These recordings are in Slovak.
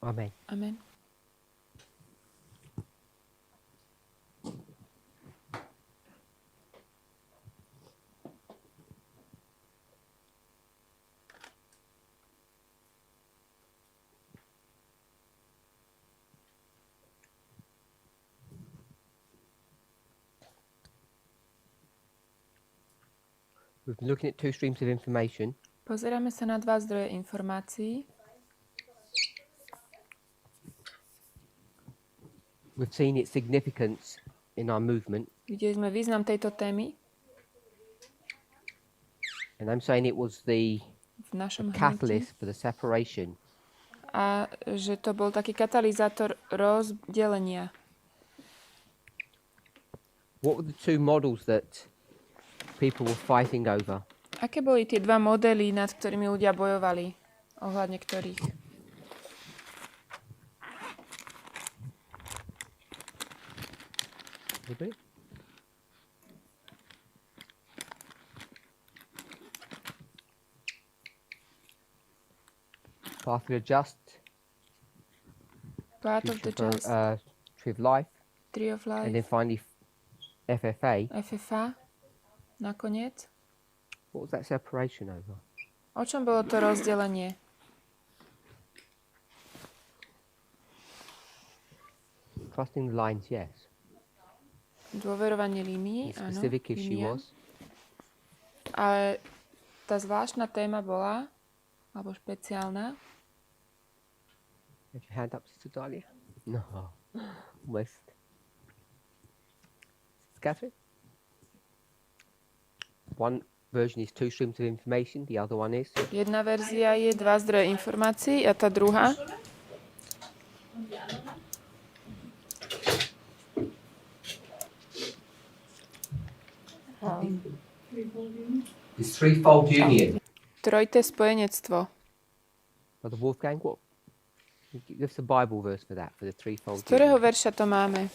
Amen. Amen. We've been looking at two streams of information. Pozeráme sa na dva zdroje informácií. We've seen its significance in our movement. Videli sme význam tejto témy And I'm saying it was the v našom hnutí catalyst for the separation. a že to bol taký katalizátor rozdelenia. What were the two models that people were fighting over? Aké boli tie dva modely, nad ktorými ľudia bojovali? Ohľadne ktorých? Path of the Just, Path of the Just, Tree of Life, Tree of Life, and then finally FFA. FFA, nakoniec. What was that separation over? O čom bolo to rozdelenie? Trusting the lines, yes. Dôverovanie línii, áno. Specific issue línia. was? Ale tá zvláštna téma bola, alebo špeciálna, Have your hand up, Sister Dahlia? No. West. Catherine? One version is two streams of information, the other one is? jedna verzia je dva zdroje informácií a tá druhá It's threefold union. trojité spojenectvo. Brother Wolfgang, what? Give us a Bible verse for that, for the threefold Z ktorého union. verša to máme?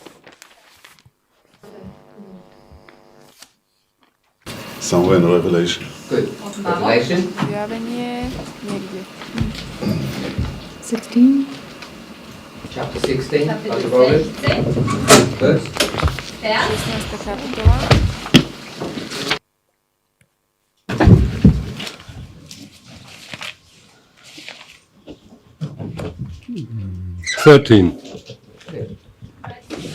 Somewhere in Revelation. Good. Revelation. Zjavenie niekde. 16. Chapter 16. Brother Roland. Verse. 16. kapitola. Thirteen.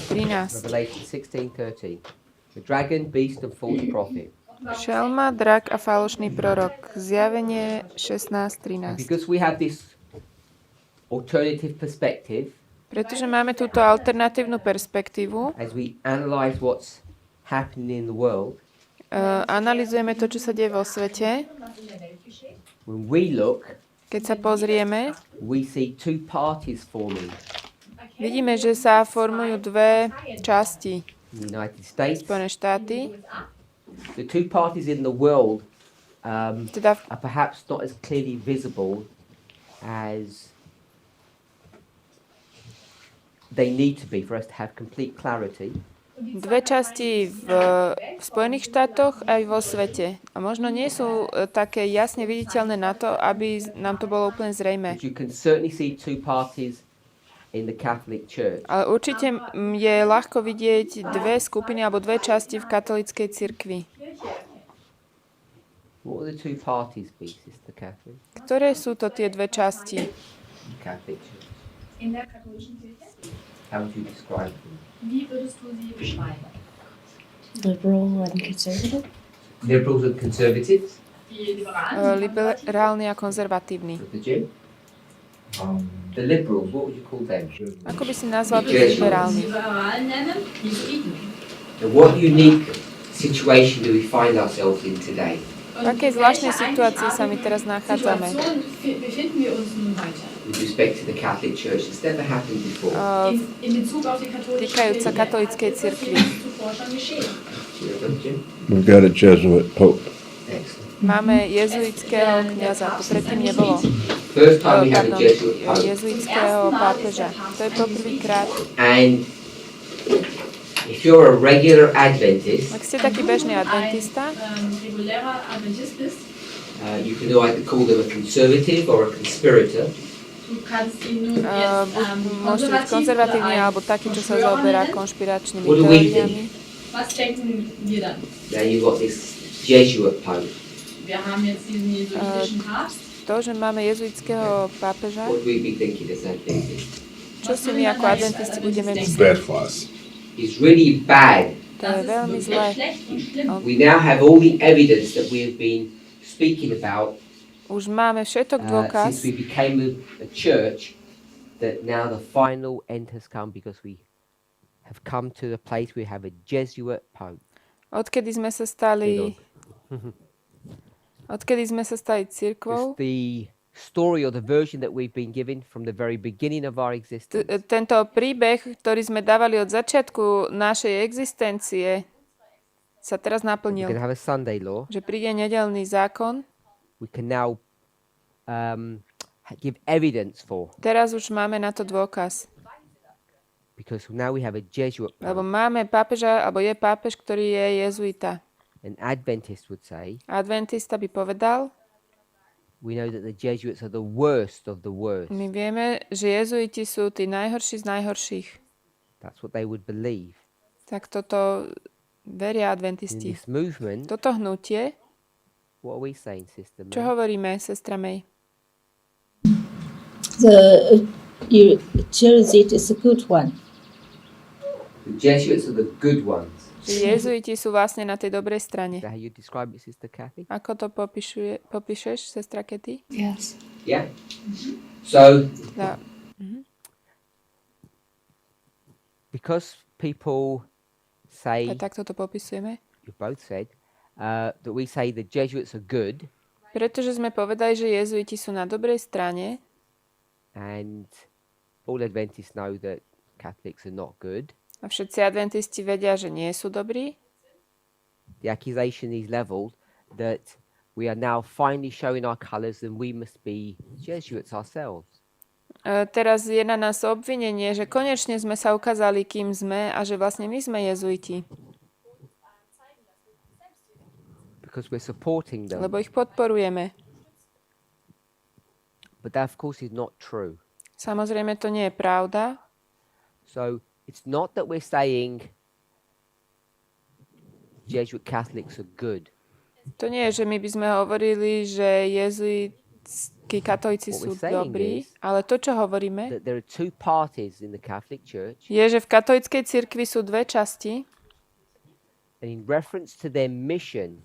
13. Revelation 16:13. The dragon, beast, and false prophet. Šelma, drak a falošný prorok. Zjavenie 16.13. Because we have this alternative perspective, Pretože máme túto alternatívnu perspektívu, as we analyze what's happening in the world, analyzujeme to, čo sa deje vo svete. when we look, Keď sa pozrieme, we see two parties forming. vidíme, že sa formujú dve časti. In the United States, Spojené štáty, the two parties in the world teda are perhaps not as clearly visible as they need to be for us to have complete clarity. dve časti v Spojených štátoch aj vo svete. A možno nie sú také jasne viditeľné na to, aby nám to bolo úplne zrejmé. But you can certainly see two parties in the Catholic Church. Ale určite je ľahko vidieť dve skupiny alebo dve časti v katolíckej cirkvi. What would the two parties be, Sister Catherine? Ktoré sú to tie dve časti? Catholic Church. In der katholischen Kirche? How would you describe them? Wie würdest du sie beschreiben? Liberal and conservative. Liberals and conservatives? Die Liberalen? Liberálny a konzervatívny. Of the Jim? The liberals, what would you call them? Ako by si nazval tých liberálnych? Liberalen nennen? Jesuiten. Now, what unique situation do we find ourselves in today? V akej zvláštnej situácii sa my teraz nachádzame? Situation befinden wir uns nun weiter? With respect to the Catholic Church, it's never happened before. In Bezug auf die katholische Týkajúca Kirche. katolíckej cirkvi. Zuvor schon geschehen. Jim? We've got a Jesuit Pope. Excellent. Máme jezuitského kňaza, to predtým nebolo. First time we have a Pardon, Jesuit pope. jezuitského pápeža. To je poprvýkrát. And if you're a regular Adventist, Ak ste taký bežný adventista, Regulärer Adventist bist, you can either call them a conservative or a conspirator. Du kannst ihn nun jetzt Môžete byť konzervatívny alebo taký, čo sa zaoberá konšpiračnými What do we teóriami. Was denken wir dann? Now you've got this Jesuit Pope. Wir haben jetzt diesen jesuitischen Papst. To, že máme jezuitského pápeža, What do we be thinking as Adventists? čo si my ako adventisti budeme It's myslieť? bad for us. It's really bad. To je veľmi zlé. Schlecht und schlimm. We now have all the evidence that we have been speaking about Už máme všetok dôkaz, since we became a church. That now the final end has come because we have come to the place we have a Jesuit Pope. odkedy sme sa stali cirkvou. It's the story or the version that we've been given from the very beginning of our existence. Tento príbeh, ktorý sme dávali od začiatku našej existencie, sa teraz We can naplnil. have a Sunday law. Že príde nedeľný zákon, We can now give evidence for, teraz už máme na to dôkaz. because now we have a Jesuit Lebo Pope. máme pápeža, alebo je pápež, ktorý je jezuita. An Adventist would say, Adventista by povedal, we know that the Jesuits are the worst of the worst. my vieme, že jezuiti sú tí najhorší z najhorších. That's what they would believe. Tak toto veria In adventisti. this movement, Toto hnutie, what are we saying, Sister čo May? hovoríme, sestra May? The Jesuit is a good one. The Jesuits are the good ones. Že jezuiti sú vlastne na tej dobrej strane. Is that how you describe it, Sister Kathy? Ako to popíšeš, sestra Katy? Yes. Yeah. So Dá- Because people say, A takto to popisujeme. you both said, that we say the Jesuits are good, Pretože sme povedali, že jezuiti sú na dobrej strane and all Adventists know that Catholics are not good. a všetci adventisti vedia, že nie sú dobrí. The accusation is levelled that we are now finally showing our colours and we must be Jesuits ourselves. Teraz je na nás obvinenie, že konečne sme sa ukázali, kým sme a že vlastne my sme jezuiti, Because we're supporting them. lebo ich podporujeme. But that, of course, is not true. Samozrejme, to nie je pravda. So it's not that we're saying Jesuit Catholics are good. To nie je, že my by sme hovorili, že jezuitskí katolíci What sú we're saying dobrí, is ale to, čo hovoríme, That there are two parties in the Catholic Church, je, že v katolíckej cirkvi sú dve časti and in reference to their mission,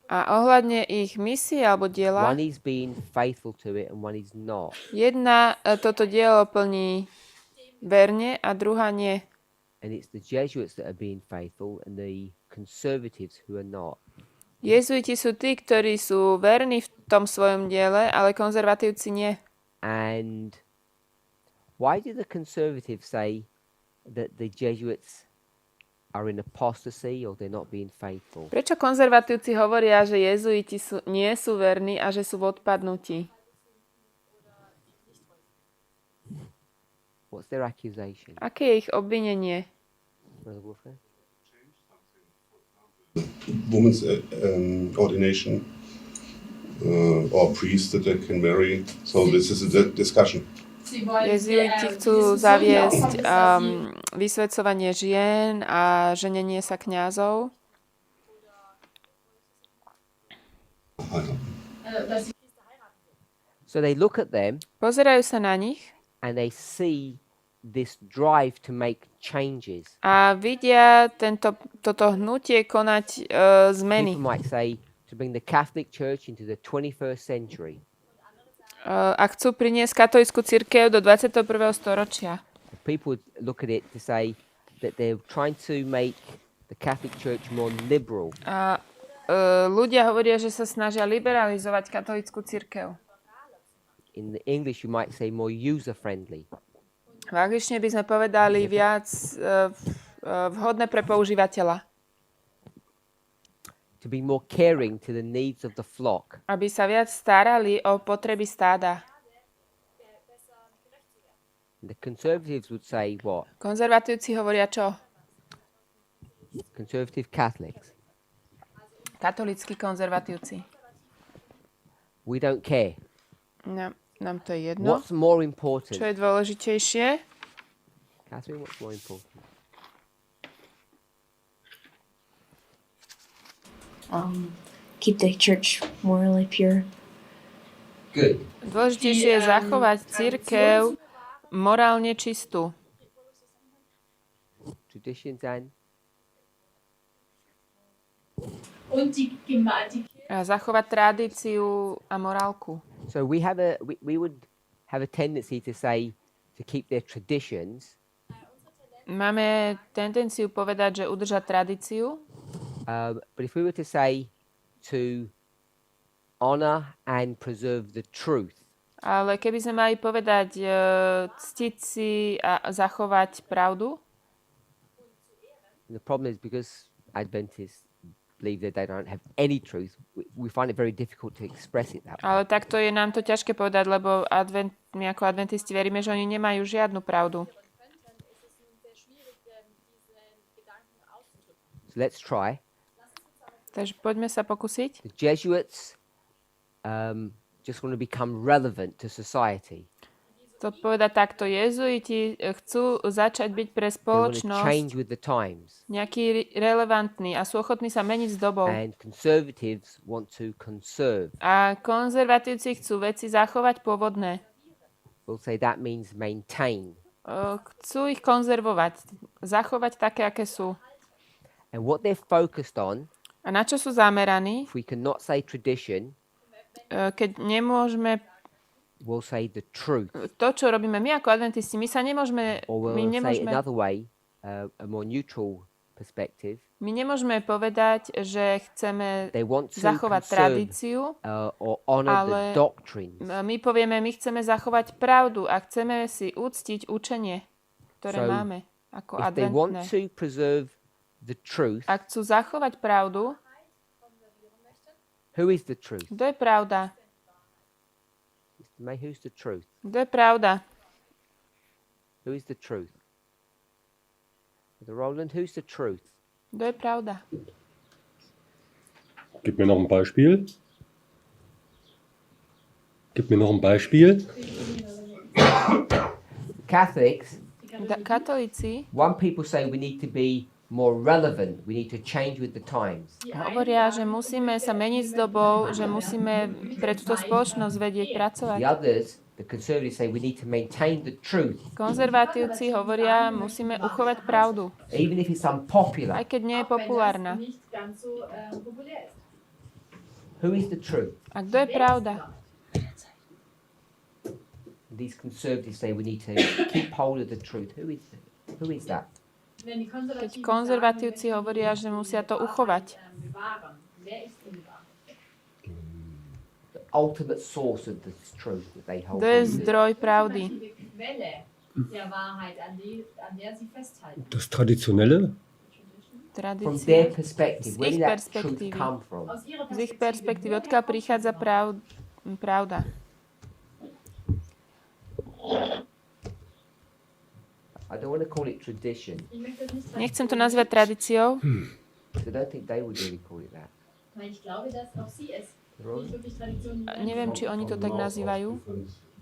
a ohľadne ich misie alebo diela, one is being faithful to it and one is not. jedna toto dielo plní verne a druhá nie. And it's the Jesuits that are being faithful and the conservatives who are not. Jezuiti sú tí, ktorí sú verní v tom svojom diele, ale konzervatívci nie. And why do the conservatives say that the Jesuits are in apostasy or they're not being faithful? Prečo konzervatívci hovoria, že jezuiti nie sú verní a že sú v odpadnutí? What's their accusation? Aké je ich obvinenie? Brother Wolfgang? Woman's ordination or priest that they can marry. So this is a discussion. Sie wollen Jezuiti chcú Diskussion zaviesť aufkommen, dass sie vysvedcovanie žien a ženenie sa kňazov. dass sie So they look at them Pozerajú sa na nich and they see this drive to make changes. a vidia toto hnutie konať zmeny. People might say to bring the Catholic Church into the 21st century. A chcú priniesť katolícku cirkev do 21. storočia. People would look at it to say that they're trying to make the Catholic Church more liberal. A ľudia hovoria, že sa snažia liberalizovať katolícku cirkev. In the English, you might say more user-friendly. V angličtine by sme povedali viac vhodné pre používateľa. To be more caring to the needs of the flock. Aby sa viac starali o potreby stáda. The conservatives would say what? Konzervatívci hovoria čo? Conservative Catholics. Katolíckí konzervatívci. We don't care. No. nám to je jedno. What's more important? Čo je dôležitejšie? Catherine, what's more important? Keep the church morally pure. Good. Dôležitejšie je zachovať cirkev morálne čistú. Traditions and Und die A zachovať tradíciu a morálku. so we would have a tendency to say to keep their traditions, Máme tendenciu povedať, že udržať tradíciu, but if we were to say to honor and preserve the truth, ale keby sme mali povedať ctiť si a zachovať pravdu, the problem is because Adventists believe that they don't have any truth, we find it very difficult to express it that way. ale takto je nám to ťažké povedať, lebo my ako adventisti veríme, že oni nemajú žiadnu pravdu. So let's try. Takže poďme sa pokúsiť. The Jesuits just want to become relevant to society. To povedať takto, jezuiti chcú začať byť pre They want to spoločnosť change with the times. nejaký relevantný a sú ochotní sa meniť s dobou. And conservatives want to conserve. A konzervatívci chcú veci zachovať pôvodné. We'll say that means maintain. Chcú ich konzervovať, zachovať také, aké sú. And what they're focused on, A na čo sú zameraní? if we cannot say tradition, Keď nemôžeme we'll say the truth. to, čo robíme my ako adventisti, my sa nemôžeme, Or my we'll say nemôžeme, another way, a more neutral perspective. my nemôžeme povedať, že chceme They want to zachovať conserve tradíciu. or honor the ale doctrines. My povieme, my chceme zachovať pravdu a chceme si uctiť učenie, ktoré So, máme ako If they want adventné. to preserve the truth, Ak chcú zachovať pravdu, who is the truth? kto je pravda? Mr. May, who's the truth? Kto je pravda? Who is the truth? Brother Roland, who's the truth? Kto je pravda? Gib mir noch ein Beispiel. Gib mir noch ein Beispiel. Catholics, Katolíci one people say we need to be more relevant, we need to change with the times. hovoria, že musíme sa meniť s dobou, že musíme pre túto spoločnosť vedieť pracovať. The others, the conservatives, say we need to maintain the truth, Konzervatívci hovoria, musíme uchovať pravdu, even if it's unpopular. aj keď nie je populárna. nicht ganz so populär ist. Who is the truth? A kto je pravda? These conservatives say we need to keep hold of the truth. Who is that? Wenn die Keď Konservativen konzervatívci hovoria, že musia to uchovať. bewahren, wer ist denn wahr? The ultimate source of this truth that they hold Kto je on to. zdroj pravdy? Die Quelle der Wahrheit, an der sie festhalten. Das Traditionelle? From their Tradícia. perspective, Z where ich did that truth perspektívy. come from? Aus ihrer Z ich perspektívy, odkiaľ prichádza pravda? I don't want to call it tradition. Ich möchte das nicht Nechcem to nazvať tradíciou, I don't think they would really call it that. weil ich glaube, dass auch sie es Right. nicht wirklich Tradition neviem, či oni to tak nazývajú.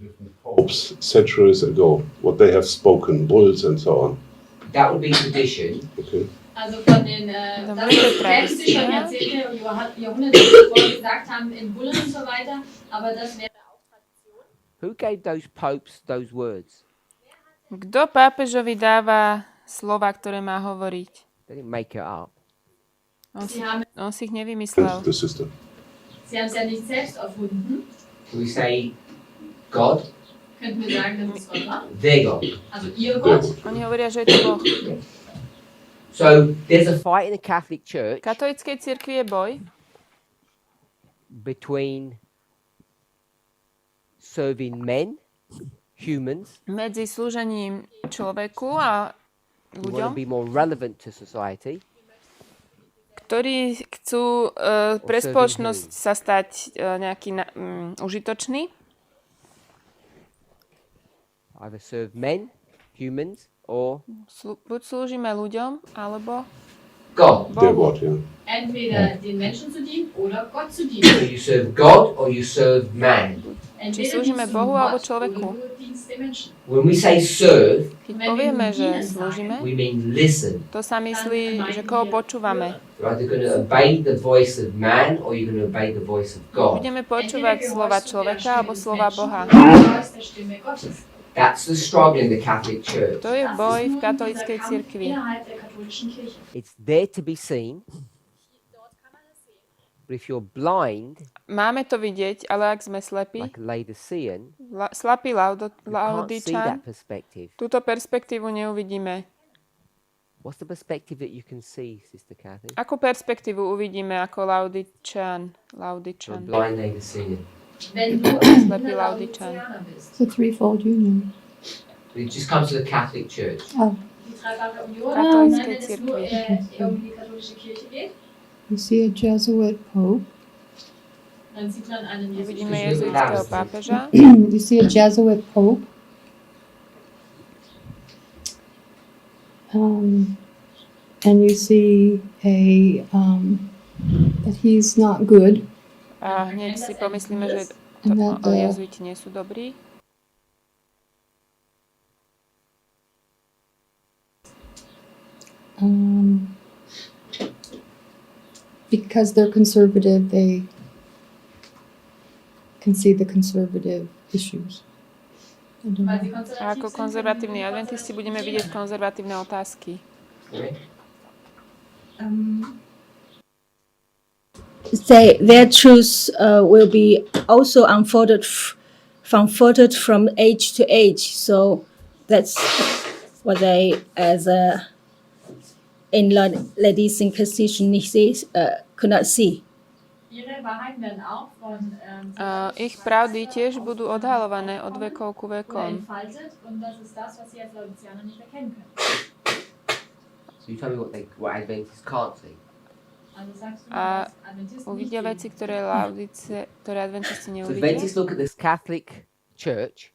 Different popes centuries ago, what they have spoken, bulls and so on. That would be tradition. Okay. Also von den, Dann das, würde selbst sie schon Tradition. Jahrzehnte und Jahrhunderte zuvor gesagt haben in Bullen und so weiter, aber das wäre auch Tradition. Who gave those popes those words? Kto pápežovi dáva slova, ktoré má hovoriť? They didn't make it up. On si ich nevymyslel. The system. Sie haben es ja nicht selbst erfunden. Do we say God? Könnten wir sagen, dass es Gott war? Their God. Also ihr Sehr Gott. gut. Oni hovoria, že je to Boh. So there's a Fight in the Catholic Church V katolíckej cirkvi je boj between serving men, humans, medzi slúžením človeku a who want to ľuďom, be more relevant to society, ktorí chcú pre spoločnosť sa stať nejaký užitočný. either serve men, humans, or Buď slúžime ľuďom, alebo God. Der Bohu. Wort, ja. Entweder den Menschen zu dienen oder Gott zu So dienen. you serve God or you serve man. Či slúžime Bohu alebo človeku. When we say serve, Keď povieme, že slúžime, we mean listen. to sa myslí, že koho počúvame. You're either going to obey the voice of man or you're going to obey the voice of God. Budeme počúvať slova človeka alebo slova Boha. That's the struggle in the Catholic Church. To je boj v katolíckej cirkvi. It's there to be seen. But if you're blind, Máme to vidieť, ale ak sme slepí, like Laodicean, slapí you can't see Laodičan, that perspective. túto perspektívu neuvidíme. What's the perspective that you can see, Sister Kathy? Akú perspektívu uvidíme ako Laodičan? A blind Laodicean. Slepý Laodičan. It's a threefold union. It just comes to the Catholic Church. Oh, Katolíckej cirkvi. you see a Jesuit pope. Uvidíme jezuitského pápeža. You see a Jesuit pope. And you see that he's not good. A hneď si pomyslíme, že jezuiti nie sú dobrí. Because they're conservative, they can see the conservative issues. I don't know. A ako konzervatívni adventisti budeme vidieť konzervatívne otázky. Their truth will be also unfolded from age to age. So that's what they, as in ladies in position, could not see. Ich pravdy tiež budú odhalované od vekov ku vekom. So you tell me what Adventists can't see. A uvidia veci, ktoré adventisti So neuvidia. Adventists look at this Catholic Church.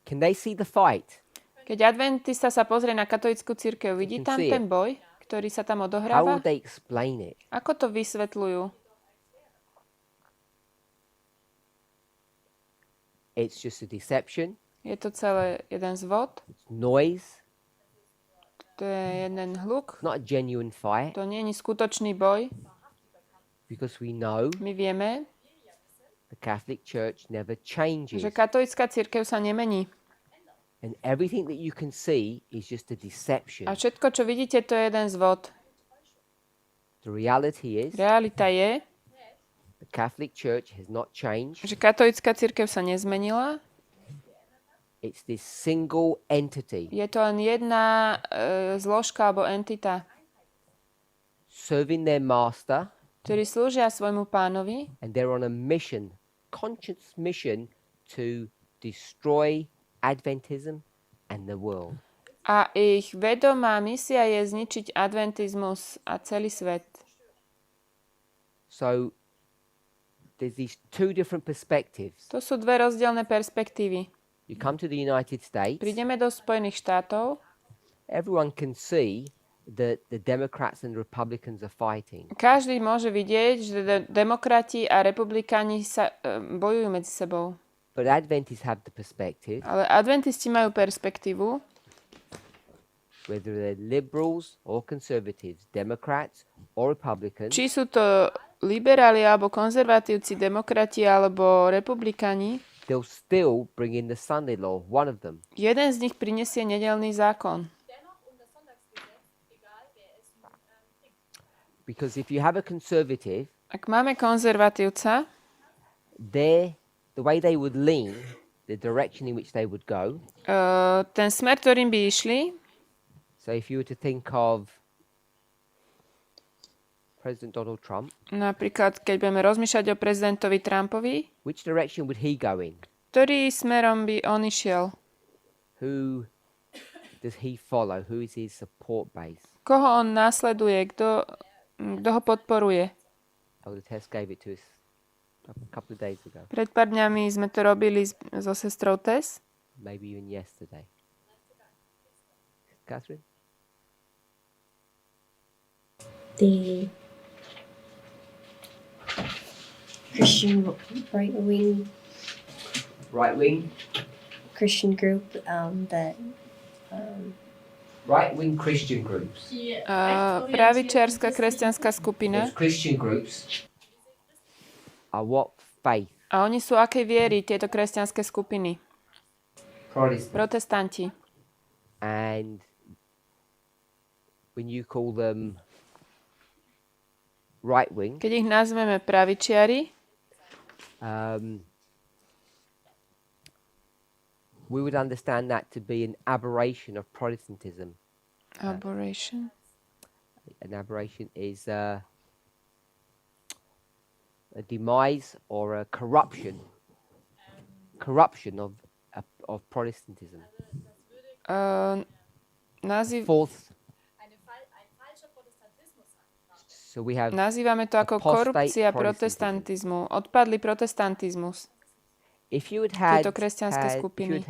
Can they see the fight? Keď adventista sa pozrie na katolícku cirkev, vidí tam ten boj, ktorý sa tam How odohráva? would they explain it? Ako to vysvetľujú? It's just a deception. Je to celé jeden zvod, It's noise. to je jeden hluk, Not a genuine fight, to nie je skutočný boj. because we know My vieme, the Catholic Church never changes. že katolícka cirkev sa nemení. And everything that you can see is just a deception. A všetko, čo vidíte, to je jeden zvod. The reality is Realita je, the Catholic Church has not changed. že katolícka cirkev sa nezmenila. It's this single entity Je to len jedna zložka alebo entita, serving their master, ktorí slúžia svojmu pánovi and they're on a mission, conscious mission to destroy Adventism and the world. a ich vedomá misia je zničiť adventizmus a celý svet. So there's these two different perspectives. To sú dve rozdielne perspektívy. You come to the United States, Prídeme do Spojených štátov, everyone can see that the Democrats and Republicans are fighting. každý môže vidieť, že demokrati a republikáni sa bojujú medzi sebou. But Adventists have the perspective, Ale adventisti majú perspektívu, whether they're liberals or conservatives, Democrats or Republicans, či sú to liberáli alebo konzervatívci, demokrati alebo republikáni, they'll still bring in the Sunday law, one of them. jeden z nich prinesie nedeľný zákon. Because if you have a conservative, Ak máme konzervatívca, the way they would lean, the direction in which they would go. ten smer, ktorým by išli, So if you were to think of President Donald Trump, napríklad keď budeme rozmýšľať o prezidentovi Trumpovi, which direction would he go in? ktorý smerom by on išiel? Who does he follow? Who is his support base? Koho on následuje? Kto ho podporuje? Elder Tess gave it to us a couple of days ago, Pred pár dňami sme to robili so sestrou Tess. maybe even yesterday. Catherine? Christian right-wing Right wing? Christian group that Right wing Christian groups. Pravičiarska kresťanská skupina. Those Christian groups Are what faith? A oni sú akej viery, tieto kresťanské skupiny? Protestant. Protestanti. And when you call them right wing, Keď ich nazveme pravičiari, we would understand that to be an aberration of Protestantism. aberration. An aberration is a demise or a corruption of Protestantism. Fourth. So we have Nazývame to ako korupcia protestantizmu. Odpadlý protestantizmus. if you would have Tieto kresťanské skupiny.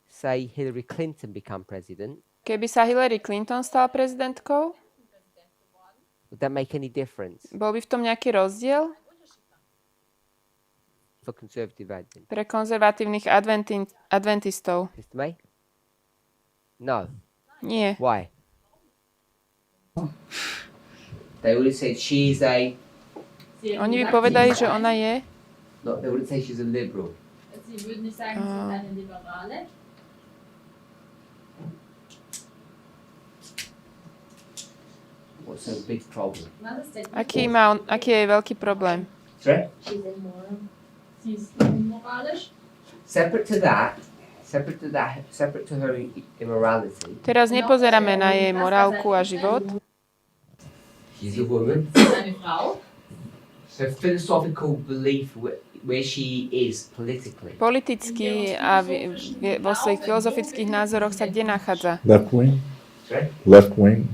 say Hillary Clinton become president, Keby sa Hillary Clinton stala prezidentkou, would that make any difference bol by v tom nejaký rozdiel for conservative Advent? pre konzervatívnych adventistov? Mr. May? No. Nie. Why? They would have said she's a. Oni by povedali, že ona je. No, they wouldn't say she's a liberal. Sie würden nicht sagen, sie sind eine Liberale. What's a big problem? Was ist der Aký je veľký problém? Sorry? She's immoral. Sie ist unmoralisch. Separate to her immorality. Teraz nepozeráme na jej morálku a život. She's a woman. Sie ist eine Frau. So philosophical belief where she is politically. Politicky a vo svojich filozofických názoroch sa kde nachádza? Left wing. Sorry? Left wing.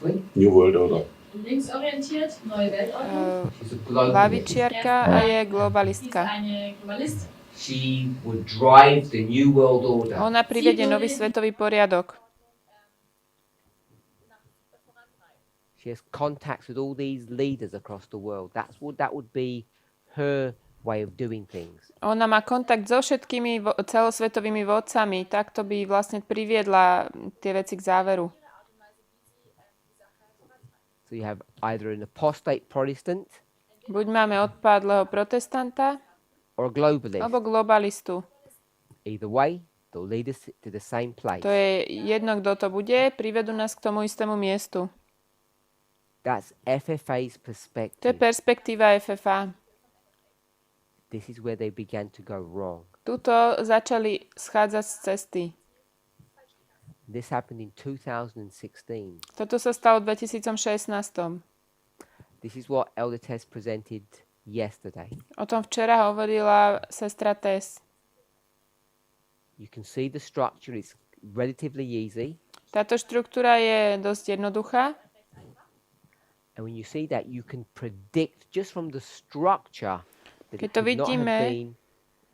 Wing? New World Order. Linksorientiert, neue Weltordnung. She's a globalist. Lavičiarka a je Sie ist globalistka. eine Globalistin. She would drive the new world order. Ona privedie nový svetový poriadok. She has contacts with all these leaders across the world. That would be her way of doing things. Ona má kontakt so všetkými celosvetovými vodcami. Takto by vlastne priviedla tie veci k záveru. So you have either an apostate Protestant Buď máme odpadlého protestanta, or a globalist. alebo globalistu. Either way, they'll lead us to the same place. To je jedno, kto to bude, privedú nás k tomu istému miestu. That's FFA's To je perspective. perspektíva FFA. This is where they began to go wrong. Tuto začali schádzať z cesty. This happened in 2016. Toto sa stalo v 2016. This is what Elder Tess presented yesterday. O tom včera hovorila sestra Tess. You can see the structure is relatively easy. Táto štruktúra je dosť jednoduchá. And when you see that, you can predict just from the structure that Keď it to could not have vidíme, been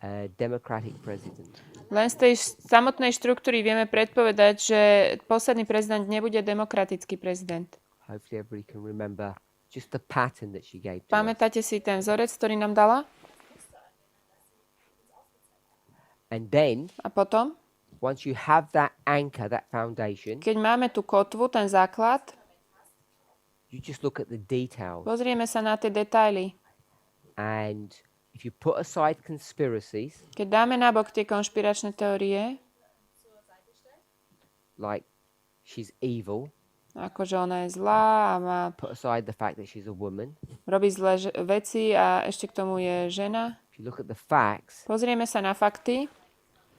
a democratic president. len z tej samotnej štruktúry vieme predpovedať, že posledný prezident nebude demokratický prezident. Hopefully everybody can remember just the pattern that she gave to us. Pamätáte si ten vzorec, ktorý nám dala? And then, A potom, once you have that anchor, that foundation, keď máme tú kotvu, ten základ, you just look at the details. pozrieme sa na tie detaily. And if you put aside conspiracies, Keď dáme nabok tie konšpiračné teórie, like she's evil, akože ona je zlá a má, put aside the fact that she's a woman, robí zlé veci a ešte k tomu je žena, if you look at the facts, pozrieme sa na fakty,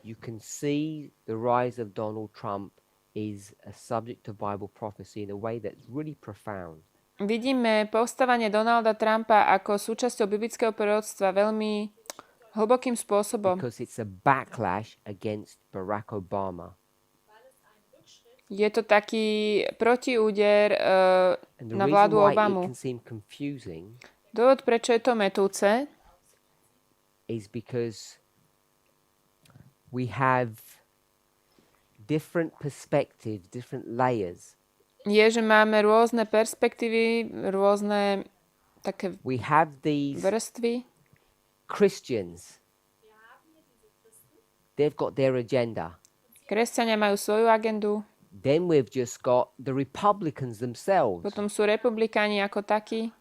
you can see the rise of Donald Trump is a subject of Bible prophecy in a way that's really profound. vidíme povstávanie Donalda Trumpa ako súčasťou biblického proroctva veľmi hlbokým spôsobom. Because it's a backlash against Barack Obama. Je to taký protiúder And the na reason vládu why Obamu. it can seem confusing Dôvod, prečo je to metúce, is because we have different perspectives, different layers. je, že máme rôzne perspektívy, rôzne také We have these vrstvy. Christians. They've got their agenda. Kresťania majú svoju agendu, Then we've just got the Republicans themselves. potom sú republikáni ako takí,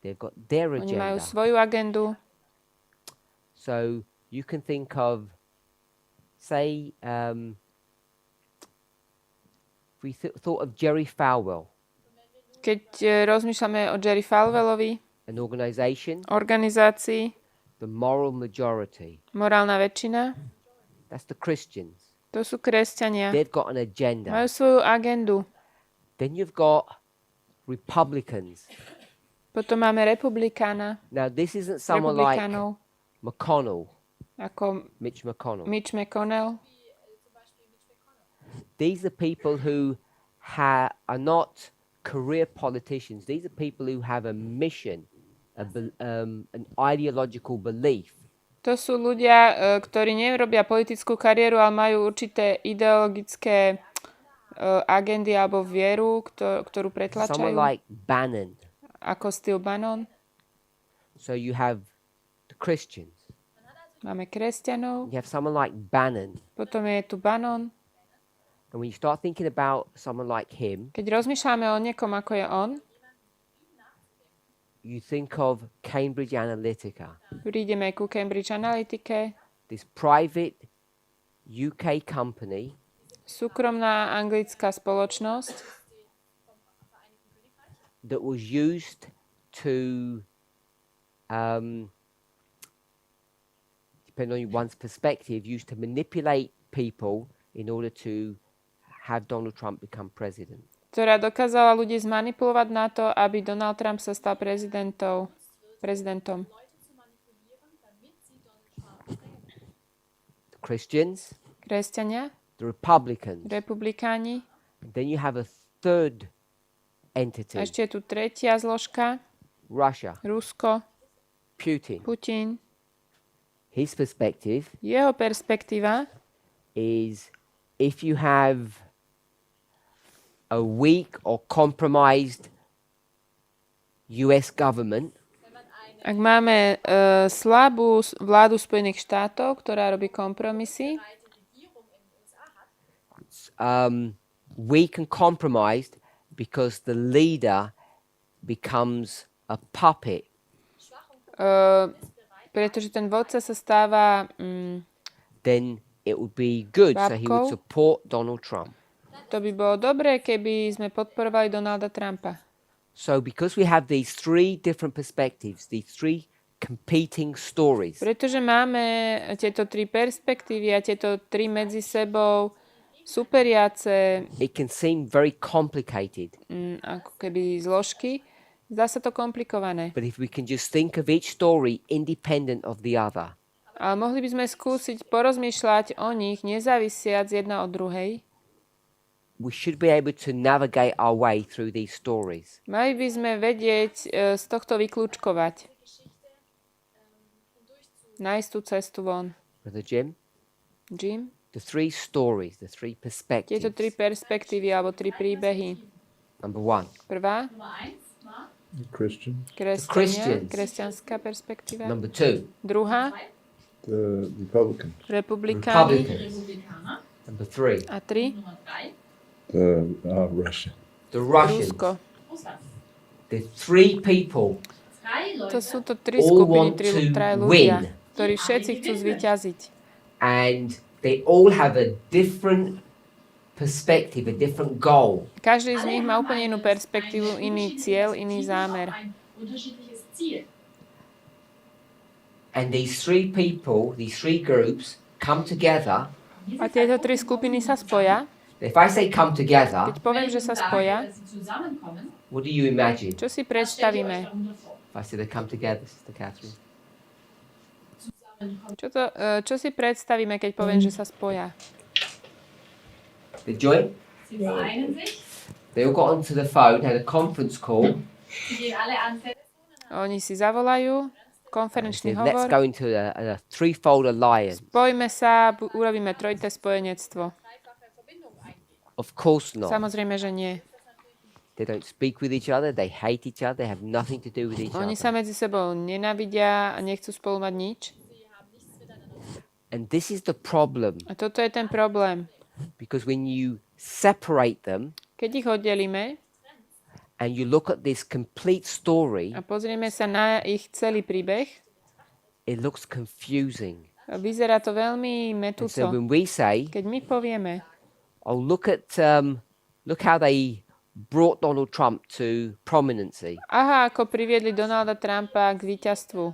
They've got their oni majú agenda. svoju agendu. So you can think of, say, if we thought of Jerry Falwell, Keď rozmýšľame o Jerry Falwellovi, an organization, organizácii, the moral majority. morálna väčšina, That's the Christians. to sú kresťania. They've got an agenda. Majú svoju agendu. Then you've got Republicans. Potom máme republikána, Now this isn't someone like republikánov, McConnell, ako Mitch McConnell. Mitch McConnell. These are people who are not career politicians. These are people who have a mission, an ideological belief. To sú ľudia, ktorí nerobia politickú kariéru, ale majú určité ideologické agendy alebo vieru, ktorú Someone pretlačajú, like Bannon. ako Steve Bannon. So you have the Christians. Máme kresťanov, You have someone like Bannon. potom je tu Bannon. And when you start thinking about someone like him, Keď rozmýšľame o niekom, ako je on, you think of Cambridge Analytica, prídeme ku Cambridge Analytike, this private UK company súkromná anglická spoločnosť, that was used to, depending on one's perspective, used to manipulate people in order to have Donald Trump become president. ktorá dokázala ľudí zmanipulovať na to, aby Donald Trump sa stal prezidentom. The Christians, Kresťania, the Republicans. republikáni. Then you have a third A entity, ešte je tu tretia zložka, Russia, Rusko, Putin. Putin. His perspective Jeho perspektíva is if you have a weak or compromised US government, ak máme slabú vládu Spojených štátov, ktorá robí kompromisy, weak and compromised because the leader becomes a puppet. pretože ten vodca sa stáva Then it would be good. So he would Babkou. support Donald Trump. to by bolo dobré, keby sme podporovali Donalda Trumpa. So because we have these three different perspectives, these three competing stories, Pretože máme tieto tri perspektívy a tieto tri medzi sebou superiace it can seem very complicated. ako keby zložky, zdá sa to komplikované. But if we can just think of each story independent of the other, Ale mohli by sme skúsiť porozmýšľať o nich, nezávisiac jedna od druhej. we should be able to navigate our way through these stories. Mali by sme vedieť z tohto vyklúčkovať. Nájsť tú cestu von. Brother Jim, Jim? the three stories, the three perspectives. Tieto tri perspektívy alebo tri príbehy. Number one, Prvá, Christian. Christians. kresťanská perspektíva. number two, Druhá, The Republicans. republikáni. Republicans. Number three, A tri, Russia. the Russians. Rusko. The three people To sú to tri all skupiny, want tri to ľudia, win. ktorí všetci chcú zvíťaziť. and they all have a different perspective, a different goal. Každý z nich má úplne inú perspektívu, iný cieľ, iný zámer. And these three people, these three groups come together. A tieto tri skupiny sa spoja. If I say come together, Keď poviem, že sa spoja, what do you imagine? čo si predstavíme? If I say they come together, Sister Catherine. Čo si predstavíme, keď poviem, že sa spoja? They join. They all got onto the phone, had a conference call. Oni si zavolajú, konferenčný Said, let's hovor, go into a threefold alliance. spojme sa, urobíme trojité spojenectvo. Of course not. Samozrejme, že nie. They don't speak with each other. They hate each other. They have nothing to do with each Oni sa other. medzi sebou nenávidia a nechcú spolu mať nič. And this is the problem. A toto je ten problém. Because when you separate them Keď ich oddelíme and you look at this complete story, a pozrieme sa na ich celý príbeh, it looks confusing. vyzerá to veľmi And so metúco. when we say, Keď my povieme, oh, look how they brought Donald Trump to prominency. aha, ako priviedli Donalda Trumpa k víťazstvu.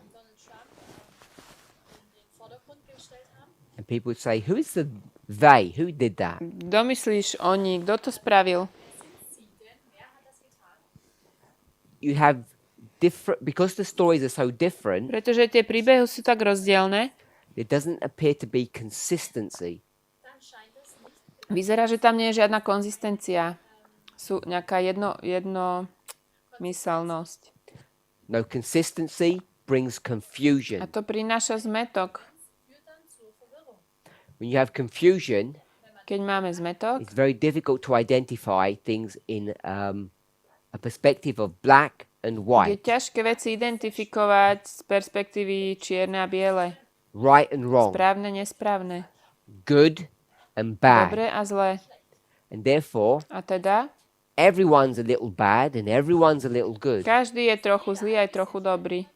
And people would say, who is the they? Who did that? Domyslíš oni, kto to spravil? You have different, because the stories are so different, Pretože tie príbehy sú tak rozdielne, there doesn't appear to be consistency. vyzerá, že tam nie je žiadna konzistencia. Sú nejaká jednomyselnosť. No consistency brings A confusion. to prináša zmetok. When you have confusion, Keď máme zmetok, it's very difficult to identify things in a perspective of black and je white, ťažké veci identifikovať z perspektívy čierne a biele. right and wrong, Správne, nesprávne. good and bad. Dobre a zlé. And therefore, A teda, everyone's a little bad and everyone's a little good. každý je trochu zlý aj trochu dobrý.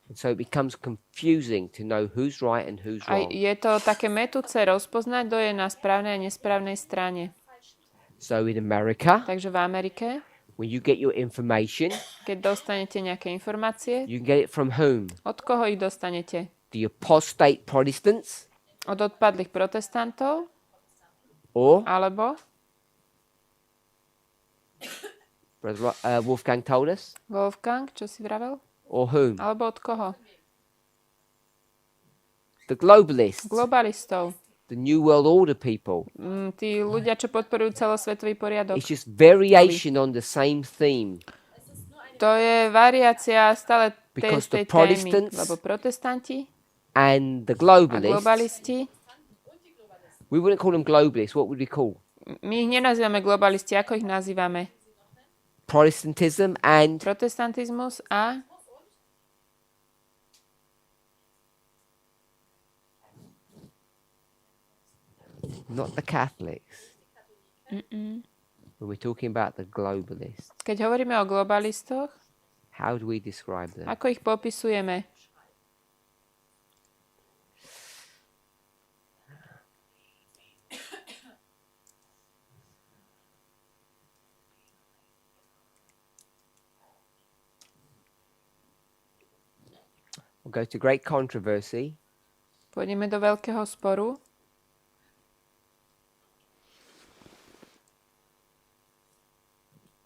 And so it becomes confusing to know who's right and who's A wrong. je to také metúce rozpoznať, kto je na správnej a nesprávnej strane. So in America, Takže v Amerike, when you get your information, keď dostanete nejaké informácie, you can get it from whom? od koho ich dostanete? The apostate Protestants Od odpadlých protestantov? or Alebo Brother Wolfgang told us, Wolfgang, čo si vravel? or whom? Alebo od koho? The globalists, Globalistov. the New World Order people. Tí ľudia, čo podporujú celosvetový poriadok. It's just variation on the same theme. To je variácia stále tej Because istej the témy. Protestants Lebo protestanti and the a globalists, globalisti, we wouldn't call them globalists. What would we call? my ich nenazývame globalisti, ako ich nazývame? Protestantism and Protestantizmus a not the Catholics. When we're talking about the globalists, keď hovoríme o globalistoch, how do we describe them? ako ich popisujeme? We'll go to great controversy. Pôjdeme do veľkého sporu.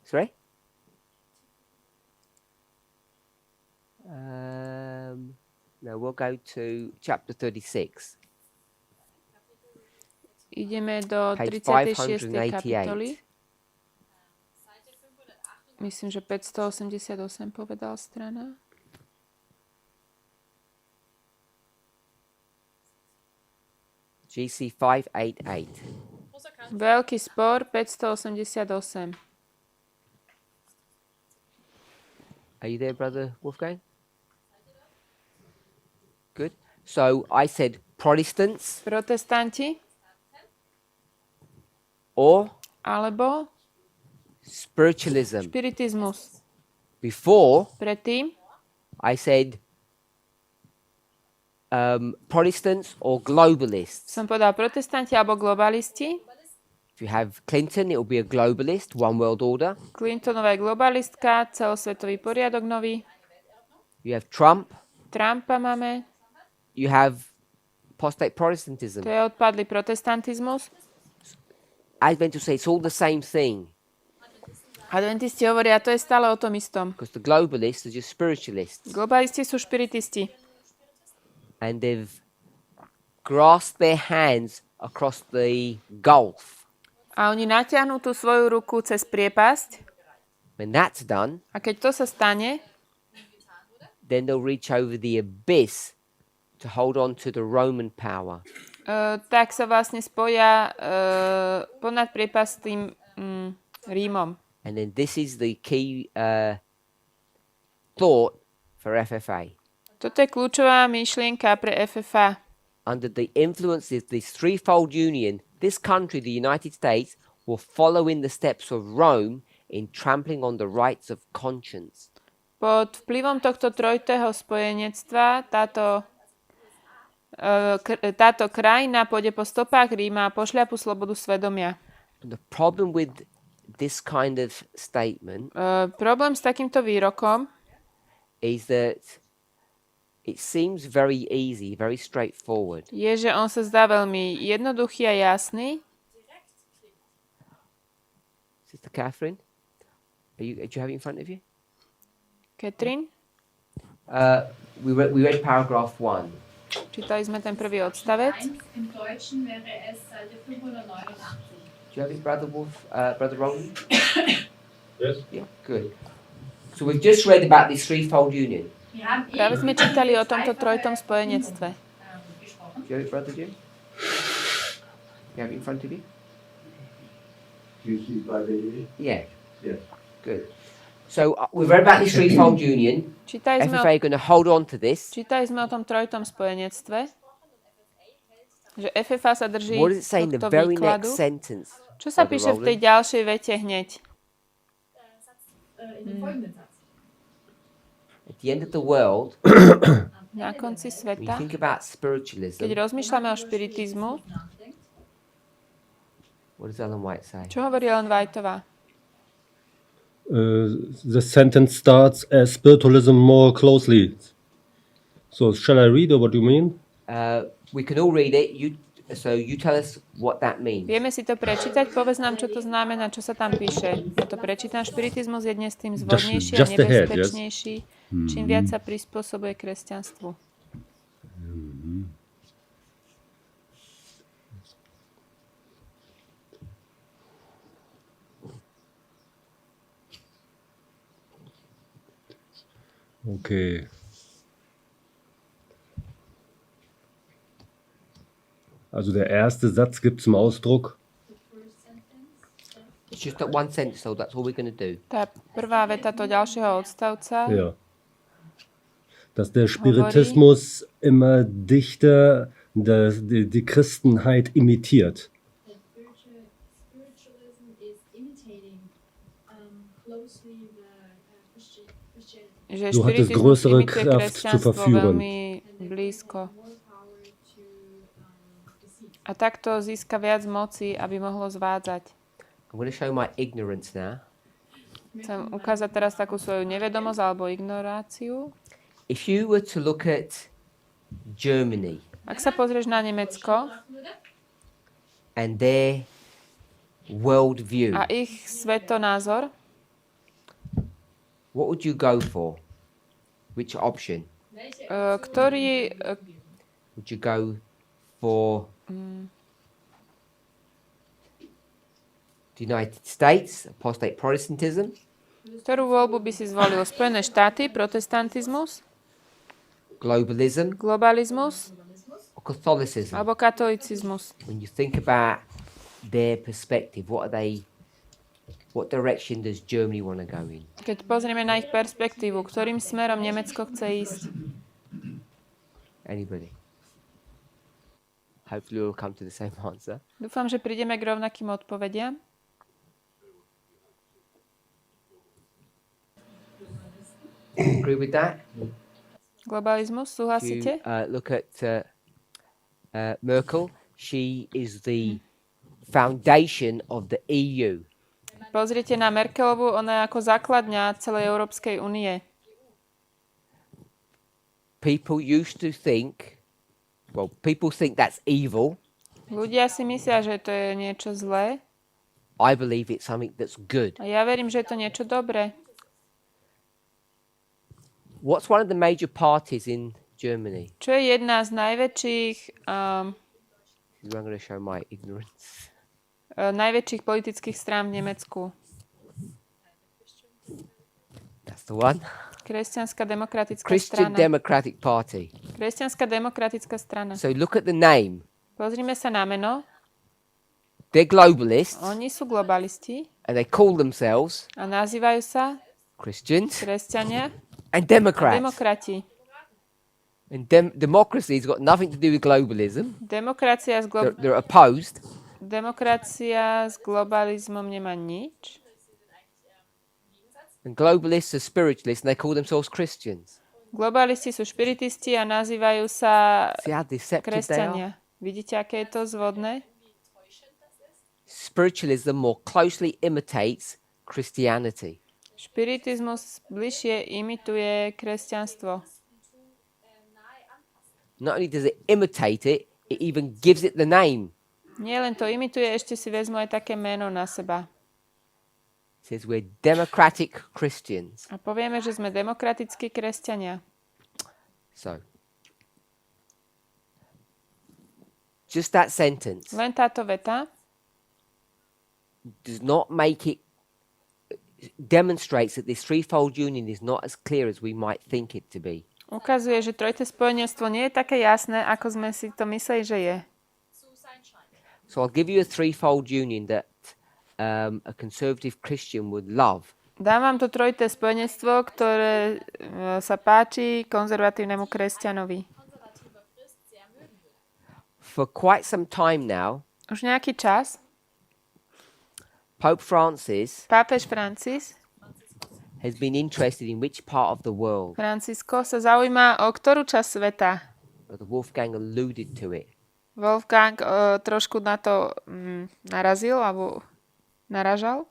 Sorry? No, we'll go to chapter 36. Ideme do Page 36. 588. kapitoly. Myslím, že 588 povedal strana. GC 588. Veľký spor 588. Are you there, Brother Wolfgang? Good. So I said Protestants Protestanti or alebo spiritualism. špiritizmus. Before Predtým I said Protestants or globalists. som povedal protestanti alebo globalisti. If you have Clinton, it will be a globalist, one world order. Clintonová je globalistka, celosvetový poriadok nový. You have Trump. Trumpa máme, You have apostate Protestantism. to je odpadlý protestantizmus. Adventists say it's all the same thing Adventisti hovoria, to je stále o tom istom. because the globalists are just spiritualists Globalisti sú špiritisti. and they've grasped their hands across the gulf. A oni natiahnú tú svoju ruku cez priepasť. When that's done, A keď to sa stane, then they'll reach over the abyss to hold on to the Roman power. tak sa vlastne spoja ponad priepasť s tým Rímom. And then this is the key thought for FFA. Toto je kľúčová myšlienka pre FFA. Under the influence of this threefold union, this country, the United States, will follow in the steps of Rome in trampling on the rights of conscience. Pod vplyvom tohto trojitého spojenectva táto krajina pôjde po stopách Ríma a pošľapu slobodu svedomia. The problem with this kind of statement Problém s takýmto výrokom is that it seems very easy, very straightforward. je, že on sa zdá veľmi jednoduchý a jasný. Sister Catherine, do you have it in front of you? Catherine, We read paragraph 1. čítali sme ten prvý odstavec. Im Deutschen wäre es Seite 589. Do you have it, Brother Wolf, Brother Roland? Yes. Yeah, good. So we've just read about this threefold union. Wir haben Práve eben sme čítali o tomto trojitom spojenectve. gesprochen. Do you have it, Brother Jim? You have it in front of you? You see by the Yeah. Yes. Good. So we've read about this threefold union. Čítali sme, FFA are going to hold on to this. o tom trojitom spojenectve, že FFA sa drží What does it say in the tohto very výkladu. next sentence? Čo sa Brother píše v tej Roland? ďalšej vete hneď? In dem folgenden Satz. At the end of the world, Na konci when you sveta, think about spiritualism, keď rozmýšľame o špiritizmu, what does Ellen White say? čo hovorí Ellen Whiteová? The sentence starts as spiritualism more closely. So shall I read or what do you mean? We can all read it. So you tell us what that means. Vieme si to prečítať, povedz nám, čo to znamená, čo sa tam píše. Ja to prečítam, špiritizmus je dnes tým zvodnejší a just ahead, yes? nebezpečnejší, čím viac sa prispôsobuje kresťanstvu. Okay. Also der erste Satz gibt zum Ausdruck, It's just that one sentence, so that's all we're going to do. Tá prvá veta to ďalšieho odstavca ja, dass der Spiritismus immer dichter die Christenheit imitiert. Spiritualism is imitating closely the Christianity. že So hat es špiritizmus größere imituje Kraft zur kresťanstvo Verfügung. veľmi blízko. More power to deceive. A takto získa viac moci, aby mohlo zvádzať. I'm going to show my ignorance now. Chcem ukázať teraz takú svoju nevedomosť alebo ignoráciu. If you were to look at Germany Ak sa pozrieš na Nemecko and their world view, a ich svetonázor, what would you go for? Which option? ktorý Would you go for the United States, apostate Protestantism, ktorú voľbu by si zvolil? Spojené štáty, protestantizmus, globalism, globalizmus or Catholicism? alebo katolicizmus? When you think about their perspective, what direction does Germany want to go in? Keď pozrieme na ich perspektívu, ktorým smerom Nemecko chce ísť? Anybody? Hopefully we'll come to the same answer. Dúfam, že prídeme k rovnakým odpovediam. Agree with that? Globalizmus, You súhlasíte? look at Merkel. She is the foundation of the EU. Pozrite na Merkelovu, ona je ako základňa celej Európskej únie. People used to think, people think that's evil. Ľudia si myslia, že to je niečo zlé. I believe it's something that's good. A ja verím, že je to niečo dobré. What's one of the major parties in Germany? Čo je jedna z najväčších, I'm going to show my ignorance. najväčších politických strán v Nemecku? That's the one. Kresťanská demokratická Christian strana. Democratic Party. Kresťanská demokratická strana. So look at the name. Pozrime sa na meno. They're globalists, Oni sú globalisti and they call themselves a nazývajú sa Christians kresťania and a Democrats. demokrati. And democracy's got nothing to do with globalism. Demokracia They're opposed. Demokracia s globalizmom nemá nič. And globalists are spiritualists, and they call themselves Christians. Globalisti sú špiritisti a nazývajú sa See how deceptive they are? kresťania. Vidíte, aké je to zvodné? Spiritualism more closely imitates Christianity. Špiritizmus bližšie imituje kresťanstvo. Not only does it imitate it, it even gives it the name. Nie len to imituje, ešte si vezmu aj také meno na seba. It says we're democratic Christians. A povieme, že sme demokratickí kresťania. So, just that sentence Len táto veta does not make it, demonstrates that this threefold union is not as clear as we might think it to be. ukazuje, že trojité spojenectvo nie je také jasné, ako sme si to mysleli, že je. So I'll give you a threefold union that a conservative Christian would love. Dám vám to trojité spojenectvo, ktoré sa páči konzervatívnemu kresťanovi. For quite some time now, Už nejaký čas Pope Francis pápež Francis has been interested in which part of the world. Francisco sa zaujíma o ktorú časť sveta. Wolfgang alluded to it. Wolfgang trošku na to narazil alebo naražal.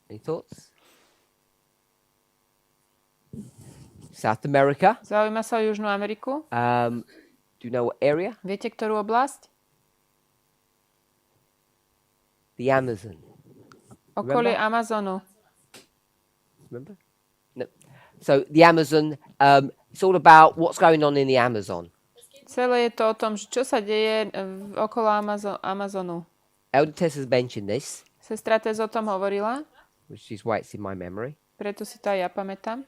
Any thoughts? South America. Zaujíma sa o Južnú Ameriku. Do you know what area? Viete, ktorú oblasť? The Amazon. Okolie Remember? Amazonu. Remember? No. So the Amazon, it's all about what's going on in the Amazon. Celé je to o tom, čo sa deje okolo Amazonu. Elder Tess has mentioned this, Sestra Tess o tom hovorila, which is why it's in my memory. preto si to aj ja pamätám.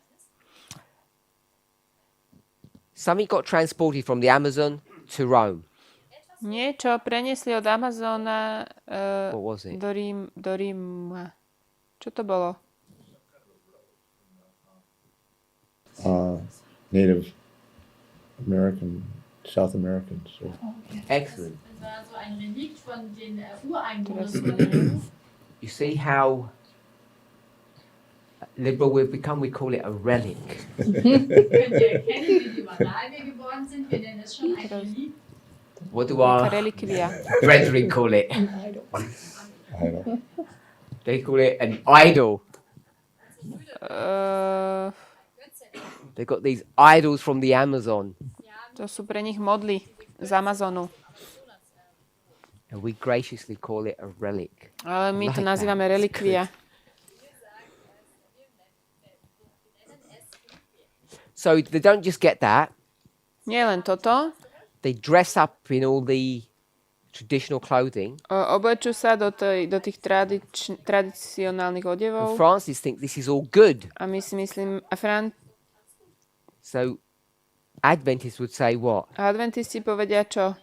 Something got transported from the Amazon to Rome. Niečo preniesli od Amazona What was it? do Ríma. Čo to bolo? Native American, South Americans. So. Excellent. Es war so ein Relikt von den Ureinwohnern. You see how liberal we've become? We call it a relic. Könnt ihr erkennen, wie liberal wir geworden sind? Wir nennen es schon ein Relikt. What do our Relikvia. brethren call it? I don't. They call it an idol. They've got these idols from the Amazon. To sú pre nich modly z Amazonu. And we graciously call it a relic. Ale my to Like nazývame that. relikvia. So they don't just get that. Nie len toto. They dress up in all the traditional clothing. Oblečú sa do tých tradicionálnych And odevov. Francis thinks this is all good. A my si myslím, So Adventists would say what? adventisti povedia čo?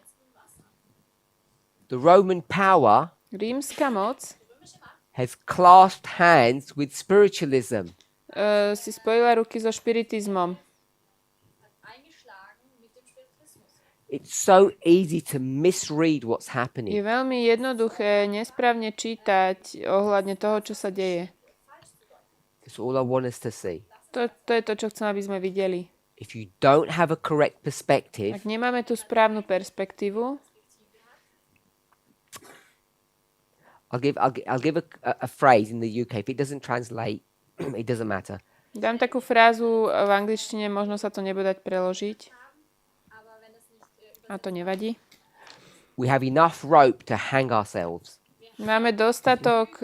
The Roman power Rímska moc has clasped hands with spiritualism. si spojila ruky so špiritizmom. It's so easy to misread what's Je happening. veľmi jednoduché nesprávne čítať ohľadne toho, čo sa deje. That's all I want us to see. To je to, čo chcem, aby sme videli. If you don't have a correct perspective, Ak nemáme tú správnu perspektívu, I'll give a phrase in the UK. If it doesn't translate, it doesn't matter. dám takú frázu v angličtine, možno sa to nebude dať preložiť. A to nevadí. We have enough rope to hang ourselves. Máme dostatok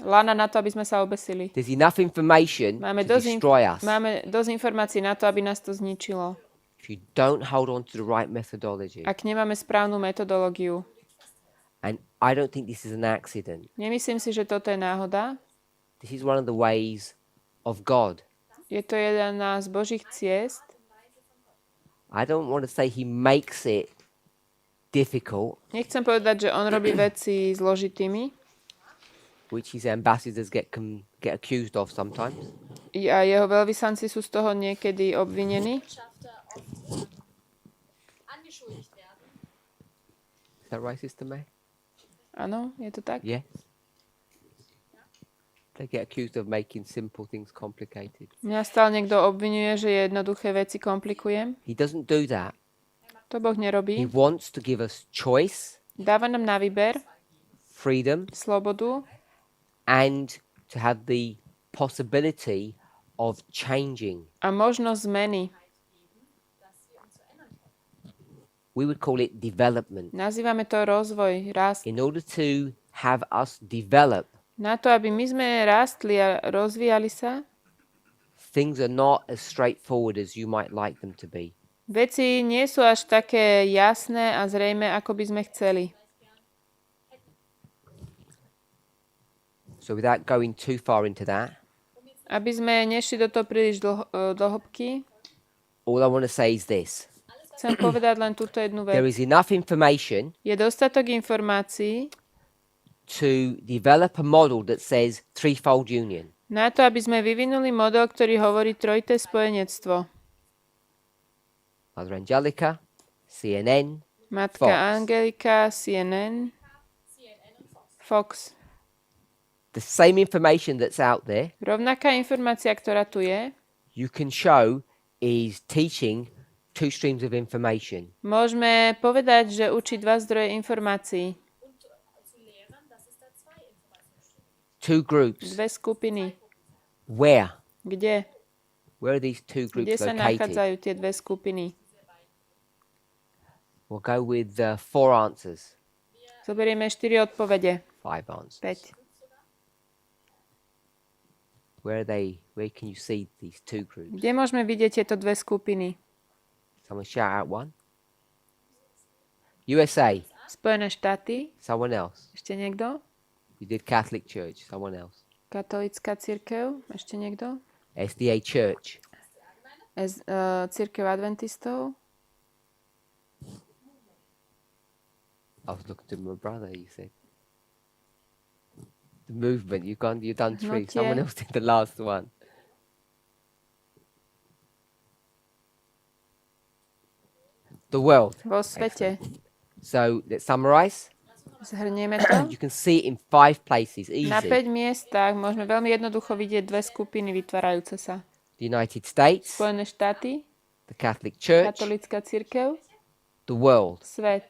lana na to, aby sme sa obesili. There's enough information Máme to dosť, destroy us. máme dosť informácií na to, aby nás to zničilo. If you don't hold on to the right methodology. Ak nemáme správnu metodológiu. And I don't think this is an accident. Nemyslím si, že toto je náhoda. This is one of the ways of God. Je to jedna z Božích ciest. I don't want to say he makes it difficult, Nechcem povedať, že on robí veci zložitými which his ambassadors get accused of sometimes. a jeho veľvyslanci sú z toho niekedy obvinení. Angeschuldigt werden. Is that right, Sister May? Áno, je to tak? Yes. They get accused of making simple things complicated. Mňa stále niekto obvinuje, že jednoduché veci komplikujem. He doesn't do that. To Boh He nerobí. wants to give us choice, Dáva nám na výber freedom, slobodu and to have the possibility of changing. a možnosť zmeny. We would call it development. Nazývame to rozvoj, rast. In order to have us develop, Na to, aby my sme rástli a rozvíjali sa, things are not as straightforward as you might like them to be. veci nie sú až také jasné a zrejme, ako by sme chceli. So without going too far into that, Aby sme nešli do toho príliš do hĺbky, all I want to say is this. chcem povedať len túto jednu There vec. is enough information Je dostatok informácií to develop a model that says threefold union. na to, aby sme vyvinuli model, ktorý hovorí trojité spojenectvo. Mother Angelica, CNN, Matka Fox. Angelika, CNN, Fox. the same information that's out there, Rovnaká informácia, ktorá tu je, you can show is teaching two streams of information. môžeme povedať, že učí dva zdroje informácií. Two groups. Dve skupiny. Where? Kde? Where are these two Kde groups sa located? nachádzajú tie dve skupiny? We'll go with 4 answers. Zoberieme 4 odpovede. 5 answers. 5. Where are they? Where can you see these two groups? Kde môžeme vidieť tieto dve skupiny? Someone shout out one. USA. Spojené štáty. Someone else. Ešte niekto? You did Catholic Church. Someone else. Katolická cirkev. Ešte niekto? SDA Church. Cirkev adventistov. I was looking to my brother. You said the movement. You've done 3. Not Someone yet. else did the last one. The world. Vo svete. So let's summarize. Zhrnieme to. You can see it in 5 places. Na 5 Easy. miestach môžeme veľmi jednoducho vidieť dve skupiny vytvárajúce sa. The United States, Spojené štáty, the Catholic Church, katolická cirkev, the world. svet.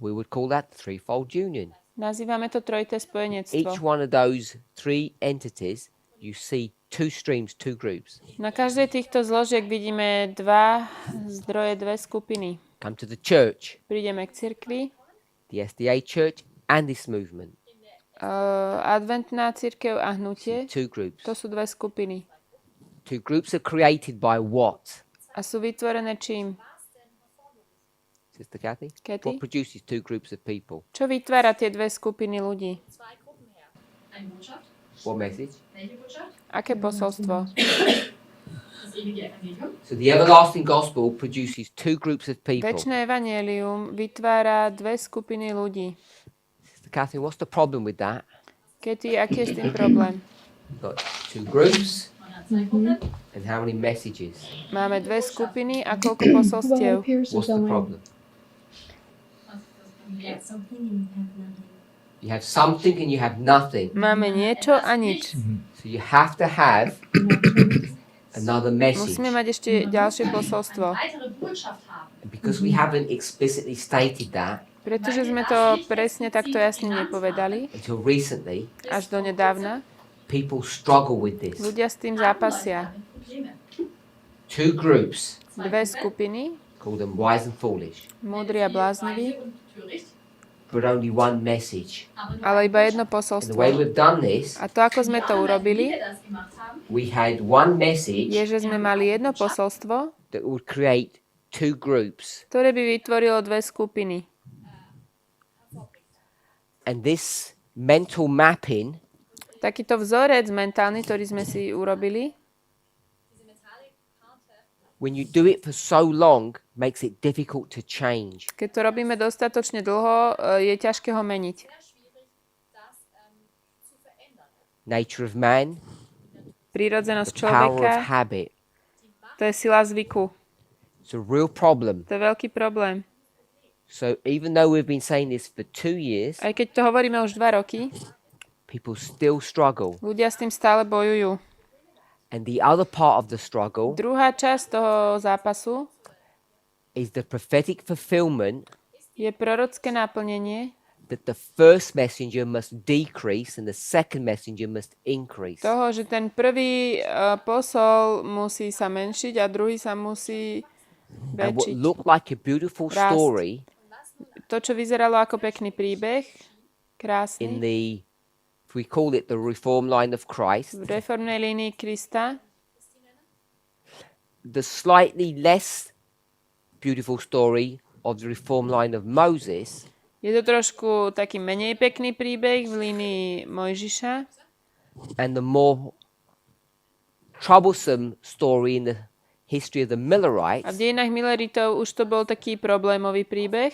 We would call that threefold union. Nazývame to trojité Each spojenectvo. one of those 3 entities, you see 2 streams, 2 groups. Na každej týchto zložiek vidíme dva zdroje, dve skupiny. Come to the church, Prídeme k cirkvi, the SDA Church, and this movement. adventná cirkev a hnutie. 2 groups. To sú dve skupiny. 2 groups are created by what? A sú vytvorené čím? Sister Kathy? Kathy? What produces 2 groups of people? Čo vytvára tie dve skupiny ľudí? Zwei Gruppen her. Eine Botschaft. What message? Welche Botschaft? Aké posolstvo? Das ewige Evangelium. So the everlasting gospel produces 2 groups of people. Večné evanjelium vytvára dve skupiny ľudí. Sister Kathy, what's the problem with that? Katie, aký je s tým problém? You've got 2 groups, Man hat zwei Gruppen. and how many messages? Máme dve skupiny a koľko posolstiev? What's the problem? Ja. You have something and you have nothing. Máme niečo a nič. So you have to have another message. Musíme mať ešte ďalšie posolstvo. Weitere Botschaft haben. And because we haven't explicitly stated that Pretože sme to presne takto jasne nepovedali, until recently, až do nedávna, people struggle with this. ľudia s tým zápasia. Probleme. 2 groups, Dve skupiny, call them wise and foolish, múdri a blázniví, Weise und töricht. but only one message. Aber nur ale iba jedno And the way posolstvo. we've done this, A to, ako sme to wie urobili, wir das gemacht haben, we had one message je, že sme mali jedno posolstvo, that would create 2 groups. ktoré by vytvorilo dve skupiny. And this mental mapping Takýto vzorec mentálny, ktorý sme si urobili, diese mentale Karte when you do it for so long, makes it difficult to change. Keď to robíme dostatočne dlho, je ťažké ho meniť. Nature of man, Prírodzenosť the power človeka, of habit. to je sila zvyku. It's a real problem. To je veľký problém. So even though we've been saying this for 2 years, Aj keď to hovoríme už 2 roky, people still struggle. ľudia s tým stále bojujú. And the other part of the struggle Druhá časť toho zápasu is the prophetic fulfillment je prorocké naplnenie that the first messenger must decrease and the second messenger must increase. toho, že ten prvý posol musí sa menšiť a druhý sa musí And what väčšiť. looked like a beautiful Rast. story To, čo vyzeralo ako pekný príbeh, in krásny, the, if we call it the reform line of Christ, v reformnej línii Krista, the slightly less beautiful story of the reform line of Moses je to trošku taký menej pekný príbeh v línii Mojžiša and the more troublesome story in the history of the a v Millerites dejinách Milleritov už to bol taký problémový príbeh.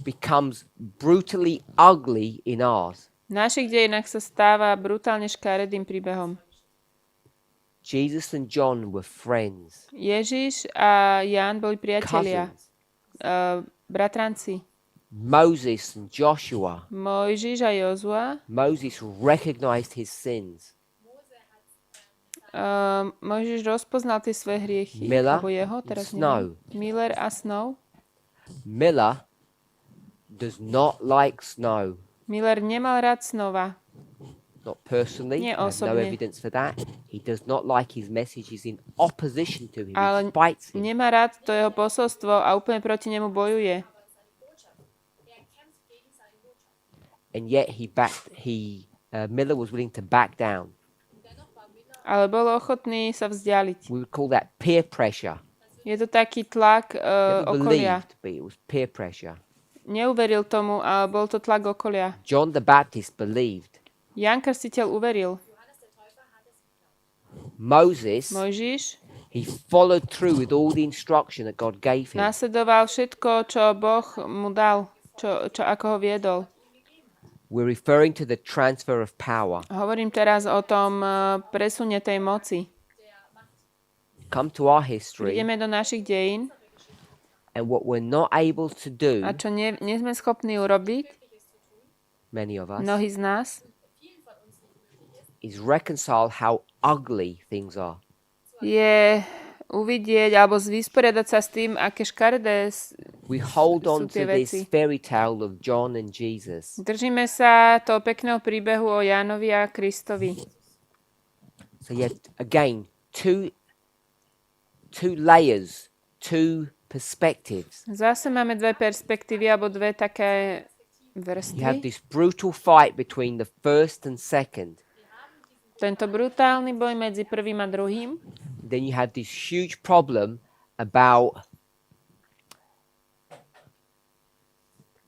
becomes brutally ugly in ours. V našich dejinách sa stáva brutálne škaredým príbehom. Jesus and John were friends, Ježiš a Ján boli priatelia, cousins. bratranci. Moses and Joshua. Mojžiš a Jozua. Moses recognized his sins. Mojžiš rozpoznal tie svoje hriechy. Miller, Alebo jeho, teraz Snow. neviem. Miller a Snow. Miller does not like snow. Miller nemal rád Snova. Not personally. Nie I have no osobne. evidence for that. He does not like his messages in opposition to him. Ale He fights him. nemá rád to jeho posolstvo a úplne proti nemu bojuje. And yet Miller was willing to back down. Ale bol ochotný sa vzdialiť. We would call that peer pressure. Je to taký tlak Never okolia. believed, but it was peer pressure. Neuveril tomu, ale bol to tlak okolia. John the Baptist believed. Ján Krstiteľ uveril. Moses, Mojžiš he followed through with all the instruction that God gave him. nasledoval všetko, čo Boh mu dal, ako ho viedol. We're referring to the transfer of power. Hovorím teraz o tom presune tej moci. Come to our history, Ideme do našich dejín and what we're not able to do, a čo nie sme schopní urobiť, many of us, mnohí z nás, is reconcile how ugly things are. je uvidieť alebo vysporiadať sa s tým, aké škaredé We hold on sú tie to this veci. fairy tale of John and Jesus. Držíme sa toho pekného príbehu o Jánovi a Kristovi. So yet again, two layers, two perspectives. Zase máme dve perspektívy alebo dve také You have vrstvy. this brutal fight between the first and second. Tento brutálny boj medzi prvým a druhým. Then you have this huge problem about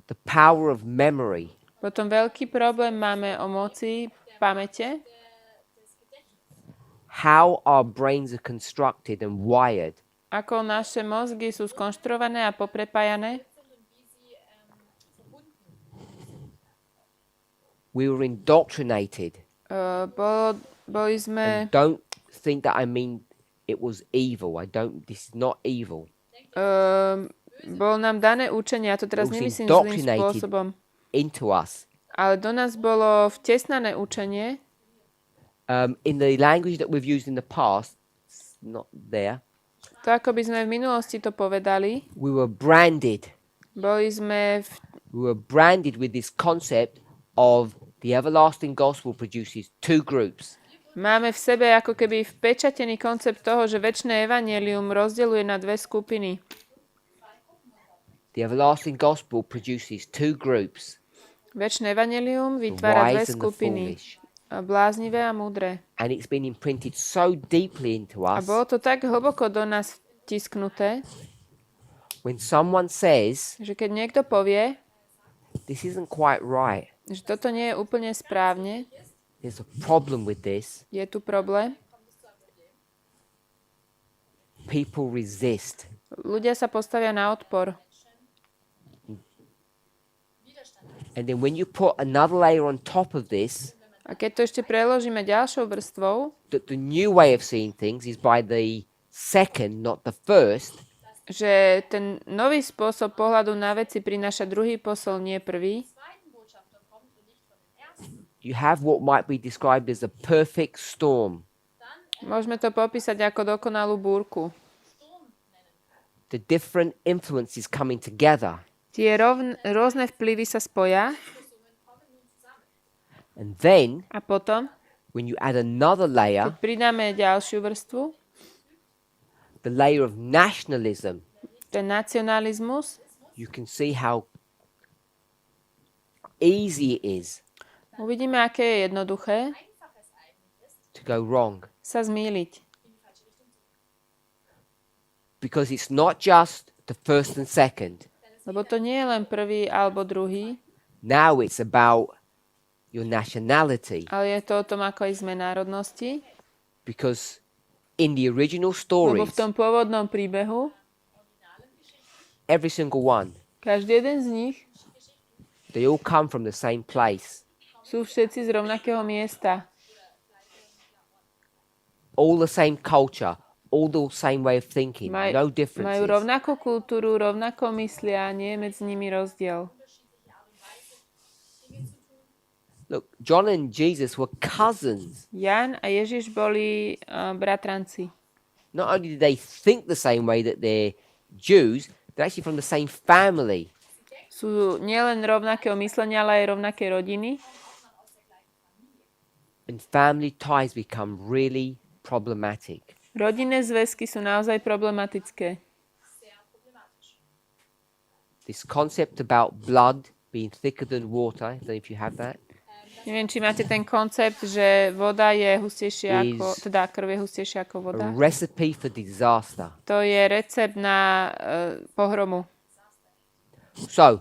the power of memory. Potom veľký problém máme o moci pamäte. How our brains are constructed and wired. Ako naše mozgy sú skonštruované a poprepájané. We were indoctrinated. Boli sme... And don't think that I mean it was evil. This is not evil. Bolo nám dané učenie, ja to teraz It was nemyslím zlým indoctrinated spôsobom, into us. ale do nás bolo vtesnané učenie, In the language that we've used in the past, it's not there. to ako by sme v minulosti to povedali, We were branded. boli sme We were branded with this concept of the everlasting gospel produces two groups. máme v sebe ako keby vpečatený koncept toho, že večné evanjelium rozdeľuje na dve skupiny. The everlasting gospel produces two groups, Večné evanjelium the vytvára dve wise and the skupiny, foolish. bláznivé a múdre. And it's been imprinted so deeply into A us. bolo to tak hlboko do nás vtisknuté, When someone says, že keď niekto povie, this isn't quite right, že toto nie je úplne správne, there's a problem with this, je tu problém, people resist. Ľudia sa postavia na odpor. And then when you put another layer on top of this, A keď to ešte preložíme ďalšou vrstvou, the new way of seeing things is by the second, not the first. že ten nový spôsob pohľadu na veci prináša druhý posol, nie prvý, You have what might be described as a perfect storm. môžeme to popísať ako dokonalú búrku. The different influences coming together. Tie rôzne vplyvy sa spoja And then, a potom, when you add another layer, keď pridáme ďalšiu vrstvu, the layer of nationalism, ten nacionalizmus, you can see how easy it is uvidíme, aké je jednoduché to go wrong. sa zmýliť. Because it's not just the first and second. Lebo to nie je len prvý alebo druhý, Now it's about your nationality. ale je to o tom, ako aj sme národnosti. Because in the original Lebo stories, v tom pôvodnom príbehu every single one, každý jeden z nich they all come from the same place. sú všetci z rovnakého miesta. All the same culture, all the same way of thinking, no Majú differences. rovnakú kultúru, rovnako myslia, nie je medzi nimi rozdiel. Look, John and Jesus were cousins. Jan a Ježiš boli bratranci. Not only did they think the same way that they're Jews, they're actually from the same family. Sú nielen rovnakého myslenia, ale aj rovnaké rodiny. And family ties become really problematic. Rodinné zväzky sú naozaj problematické. This concept about blood being thicker than water, I don't know if you have that, Neviem, či máte ten koncept, že voda je hustejšia ako, teda krv je hustejšia ako a voda. recipe for disaster. To je recept na pohromu. So,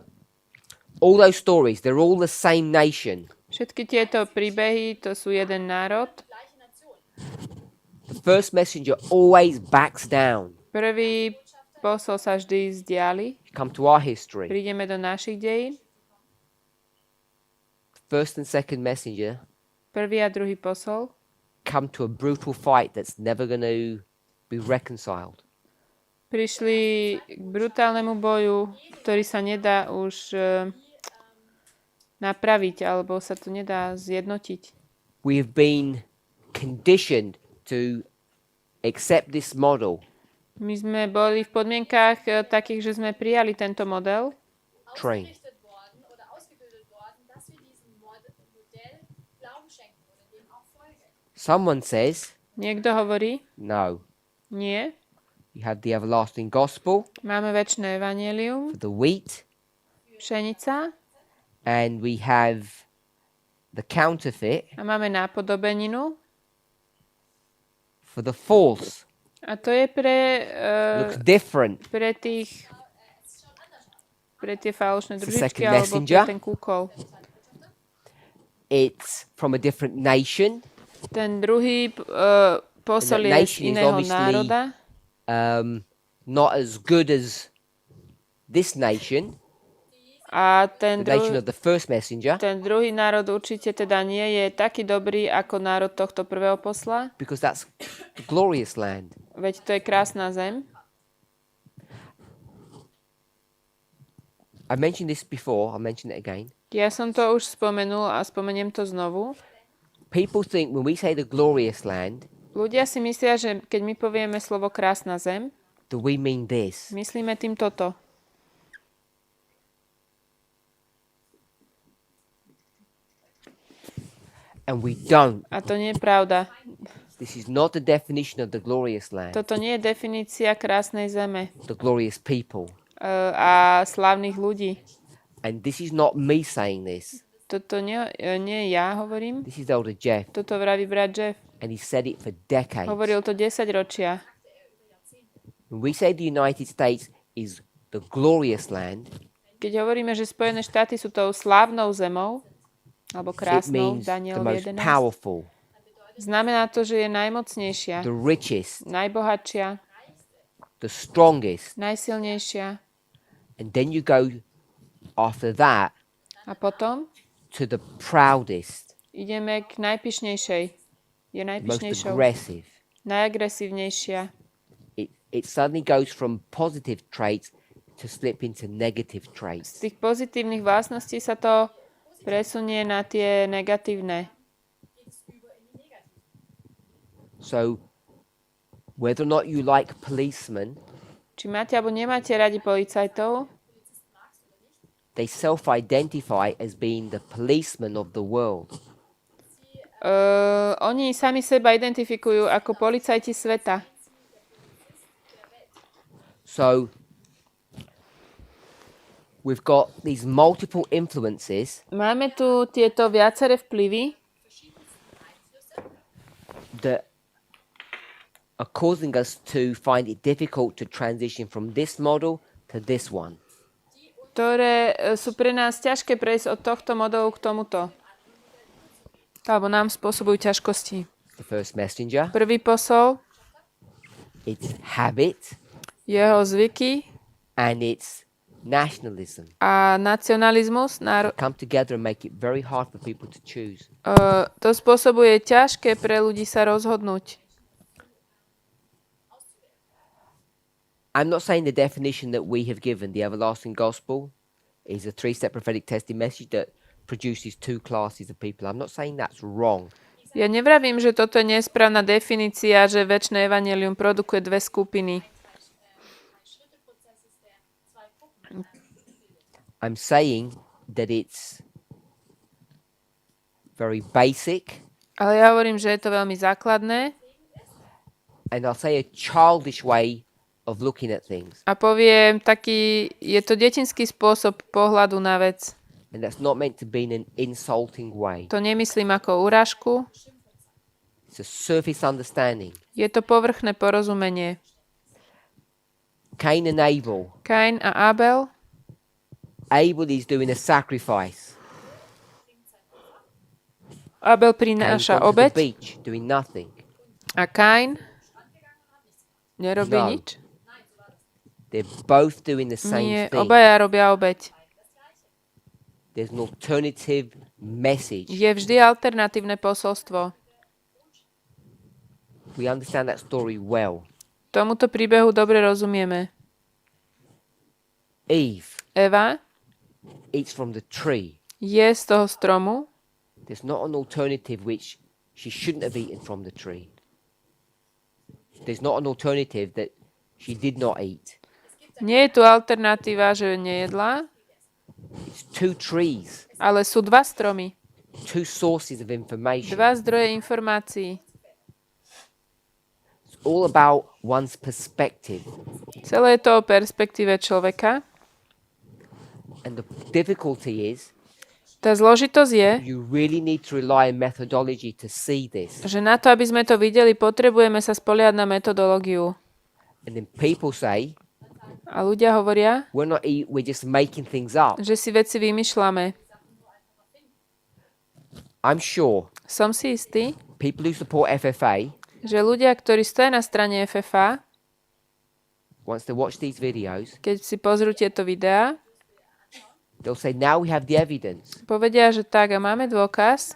all those stories, they're all the same nation. Všetky tieto príbehy, to sú jeden národ. The first messenger always backs down. Prvý posol sa vždy vzdiali. Come to our history. Prídeme do našich dejín. First and second messenger Prvý a druhý posol come to a brutal fight that's never going to be reconciled. prišli k brutálnemu boju, ktorý sa nedá už napraviť, alebo sa to nedá zjednotiť. We have been conditioned to accept this model. My sme boli v podmienkách takých, že sme prijali tento model. Train. Someone says, Niekto hovorí, no, nie, you have the everlasting gospel máme večné evanjelium, for the wheat, pšenica, and we have the counterfeit a máme nápodobeninu. for the false. A to je Looks different. pre tie falošné It's the družičky second alebo messenger. pre ten kúkol. It's from a different nation. Ten druhý posol And je that z nation is iného obviously národa. Not as good as this nation, A the nation of the first messenger, ten druhý národ určite teda nie je taký dobrý ako národ tohto prvého posla, because that's the glorious land. veď to je krásna zem. I mentioned this before, I'll mention it again. Ja som to už spomenul a spomeniem to znovu. People think when we say the glorious land, Ľudia si myslia, že keď my povieme slovo krásna zem, do we mean this? myslíme tým toto. And we don't. A to nie je pravda. This is not the definition of the glorious land, Toto nie je definícia krásnej zeme the glorious people. a slávnych ľudí. And this is not me saying this. Toto nie ja hovorím. This is Elder Jeff, Toto vraví brat Jeff. and he said it for decades. Hovoril to 10 ročia. When we say the United States is the glorious land, Keď hovoríme, že Spojené štáty sú tou slávnou zemou, alebo it krásnou, means the Daniel most 11, powerful, znamená to, že je najmocnejšia, the richest, najbohatšia, the strongest, najsilnejšia. and then you go after that A potom to the proudest, ideme k najpyšnejšej. Je most najpyšnejšou, aggressive. najagresívnejšia. It suddenly goes from positive traits to slip into negative Z traits. tých pozitívnych vlastností sa to presunie na tie negatívne. So whether or not you like policemen, Či máte alebo nemáte radi policajtov, they self-identify as being the policemen of the world. oni sami seba identifikujú ako policajti sveta. So we've got these multiple influences Máme tu tieto viaceré vplyvy, that are causing us to find it difficult to transition from this model to this one. ktoré sú pre nás ťažké prejsť od tohto modelu k tomuto. Alebo nám spôsobujú ťažkosti. The first messenger, Prvý posol, it's habit jeho zvyky and it's nationalism. a nacionalizmus Come together and make it very hard for people to choose. to spôsobuje ťažké pre ľudí sa rozhodnúť. I'm not saying the definition that we have given, the everlasting gospel, is a three-step prophetic testing message that produces two classes of people. I'm not saying that's wrong. Ja nevravím, že toto je nesprávna definícia, že večné evanjelium produkuje dve skupiny. I'm saying that it's very basic, Ale ja hovorím, že je to veľmi základné and I'll say a childish way of looking at things. a poviem taký, je to detinský spôsob pohľadu na vec. And that's not meant to be in an insulting way. To nemyslím ako urážku, It's a surface understanding. je to povrchné porozumenie. Cain and Abel. Kain a Abel, Abel is doing a sacrifice. Abel Cain's prináša gone to the obeť beach doing nothing. a Kain nerobí No. nič. They're both doing the same Nie, thing. obaja robia obeť. There's an alternative message. Je vždy alternatívne posolstvo. We understand that story well. Tomuto príbehu dobre rozumieme. Eve Eva eats from the tree. je z toho stromu. There's not an alternative which she shouldn't have eaten from the tree. There's not an alternative that she did not eat. Nie je tu alternatíva, že nejedla, It's two trees, ale sú dva stromy. two sources of information. Dva zdroje informácií. It's all about one's perspective. Celé je to o perspektíve človeka. And the difficulty is Tá zložitosť je, you really need to rely on methodology to see this. že na to, aby sme to videli, potrebujeme sa spoliehať na metodológiu. And then people say, A ľudia hovoria, we're just making things up. že si veci vymýšľame. I'm sure Som si istý, people who support FFA, že ľudia, ktorí stoja na strane FFA, once they watch these videos, keď si pozrú tieto videá, they'll say, now we have the evidence povedia, že tak a máme dôkaz,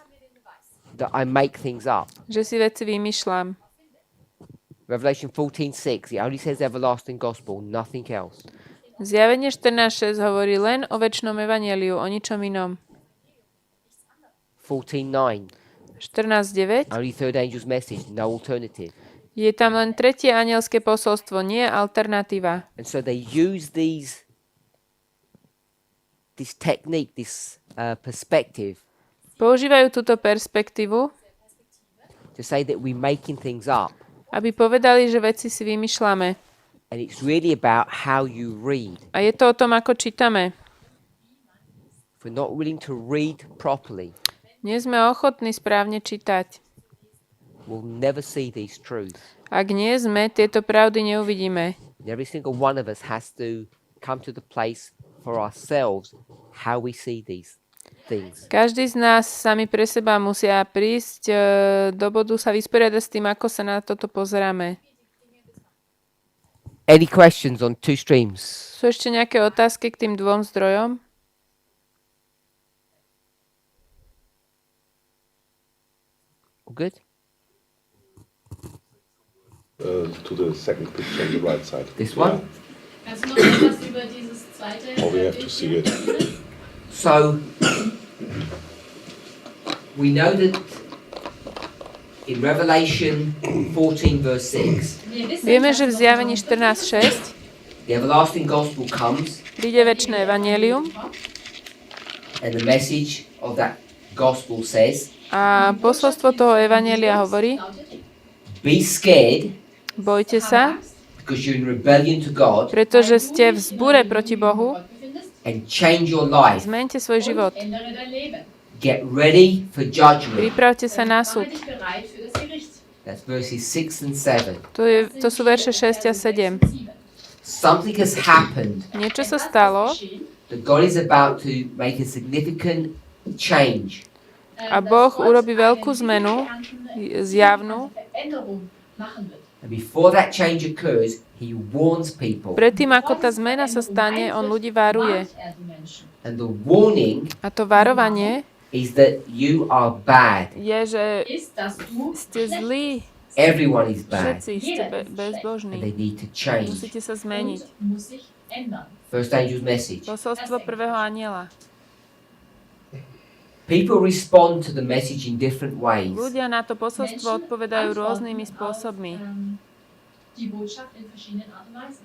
that I make things up. že si veci vymýšľam. Revelation 14:6, it only says everlasting gospel, nothing else. Zjavenie 14.6 hovorí len o večnom evanjeliu, o ničom inom. 14:9, 14.9 only third angel's message, no alternative. je tam len tretie anielské posolstvo, nie alternatíva. And so they use this technique, this perspective, Používajú túto perspektívu, to say that we're making things up. aby povedali, že veci si vymýšľame. And it's really about how you read. A je to o tom, ako čítame. If we're not willing to read properly, Nie sme ochotní správne čítať. we'll never see these truths. Ak nie sme, tieto pravdy neuvidíme. And every single one of us has to come to the place for ourselves how we see these things. Každý z nás sami pre seba musia prísť do bodu sa vysporiadať s tým, ako sa na toto pozeráme. Any questions on two streams? Sú ešte nejaké otázky k tým dvom zdrojom? All good? To the second picture on the right side. This one? Kannst du noch etwas über dieses zweite Oh, we have to see it. So, we know that in Revelation 14 verse 6, Vieme, že v Zjavení 14.6 the everlasting gospel comes, príde večné evanjelium and the message of that gospel says, a posolstvo toho evanjelia hovorí: be scared bojte sa, because you're in rebellion to God, pretože ste v zbure proti Bohu, and change your life. zmente svoj život. Ändere dein Leben. Get ready for judgment. Pripravte sa na Mach súd. dich bereit für das Gericht. That's verses 6 and 7. To sú verše 6 a 7. Something has happened Niečo sa stalo that God is about to make a significant change. a Boh urobí veľkú zmenu, zjavnú. And before that change occurs, He warns people. Predtým, ako tá zmena sa stane, on ľudí varuje. And the warning A to varovanie is that you are bad. je, že Ist, dass du ste zlí. Everyone is bad. Všetci ste bezbožní. And they need to change. Musíte sa zmeniť. muss sich ändern. First angel's message. Posolstvo prvého anjela. People respond to the message in different ways. Ľudia na to posolstvo odpovedajú rôznymi spôsobmi. Die Botschaft in verschiedenen Art und Weisen.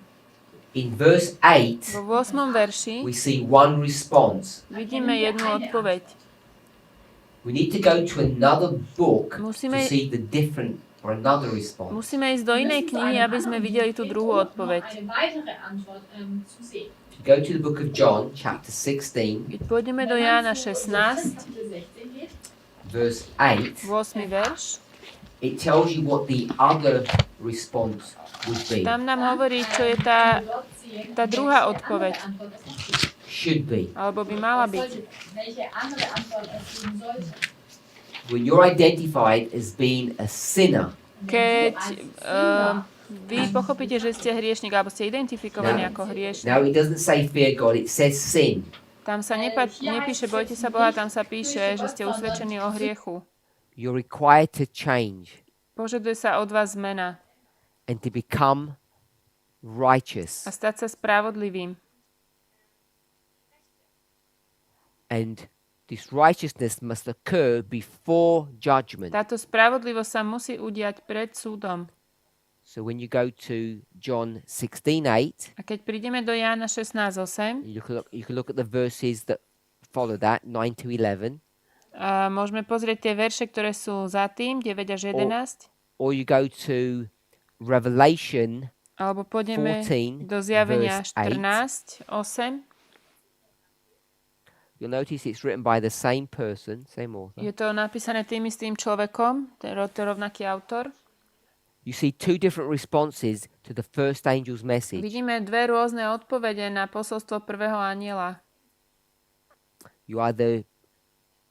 In verse 8, Vo 8. verši we see one response. vidíme jednu odpoveď. We need to go to another book to Musíme- see the different or another response. Musíme ísť do inej knihy, aby sme videli tú druhú odpoveď. Eine weitere Antwort zu sehen. If you go to the book of John, chapter 16, Keď pôjdeme do Jána 16, Kapitel 16 geht, verse 8, 8. verš, it tells you what the other response would be. tam nám hovorí, čo je dort sehen, tá druhá odpoveď, Antwort es gibt. Should be. alebo by mala byť. Welche andere Antwort es geben sollte. When you're identified as being a sinner, Keď vy pochopíte, že ste hriešnik, alebo ste identifikovaní ako hriešnik, now it doesn't say fear God, it says sin. tam sa nepíše bojte sa Boha, tam sa píše, že ste usvedčení o hriechu. You're required to change Požaduje sa od vás zmena and to become righteous. a stať sa spravodlivým. And this righteousness must occur before judgment. Táto spravodlivosť sa musí udiať pred súdom. So when you go to John 16:8, A keď prídeme do Jána 16.8, you can look at the verses that follow that, 9 to 11, a môžeme pozrieť tie verše, ktoré sú za tým, 9 až 11, or you go to Revelation alebo pôjdeme 14, do Zjavenia verse 8. 14.8. You'll notice it's written by the same person, same author. Je to napísané tým istým človekom, to je rovnaký autor. You see two different responses to the first angel's message. Vidíme dve rôzne odpovede na posolstvo prvého anjela. You either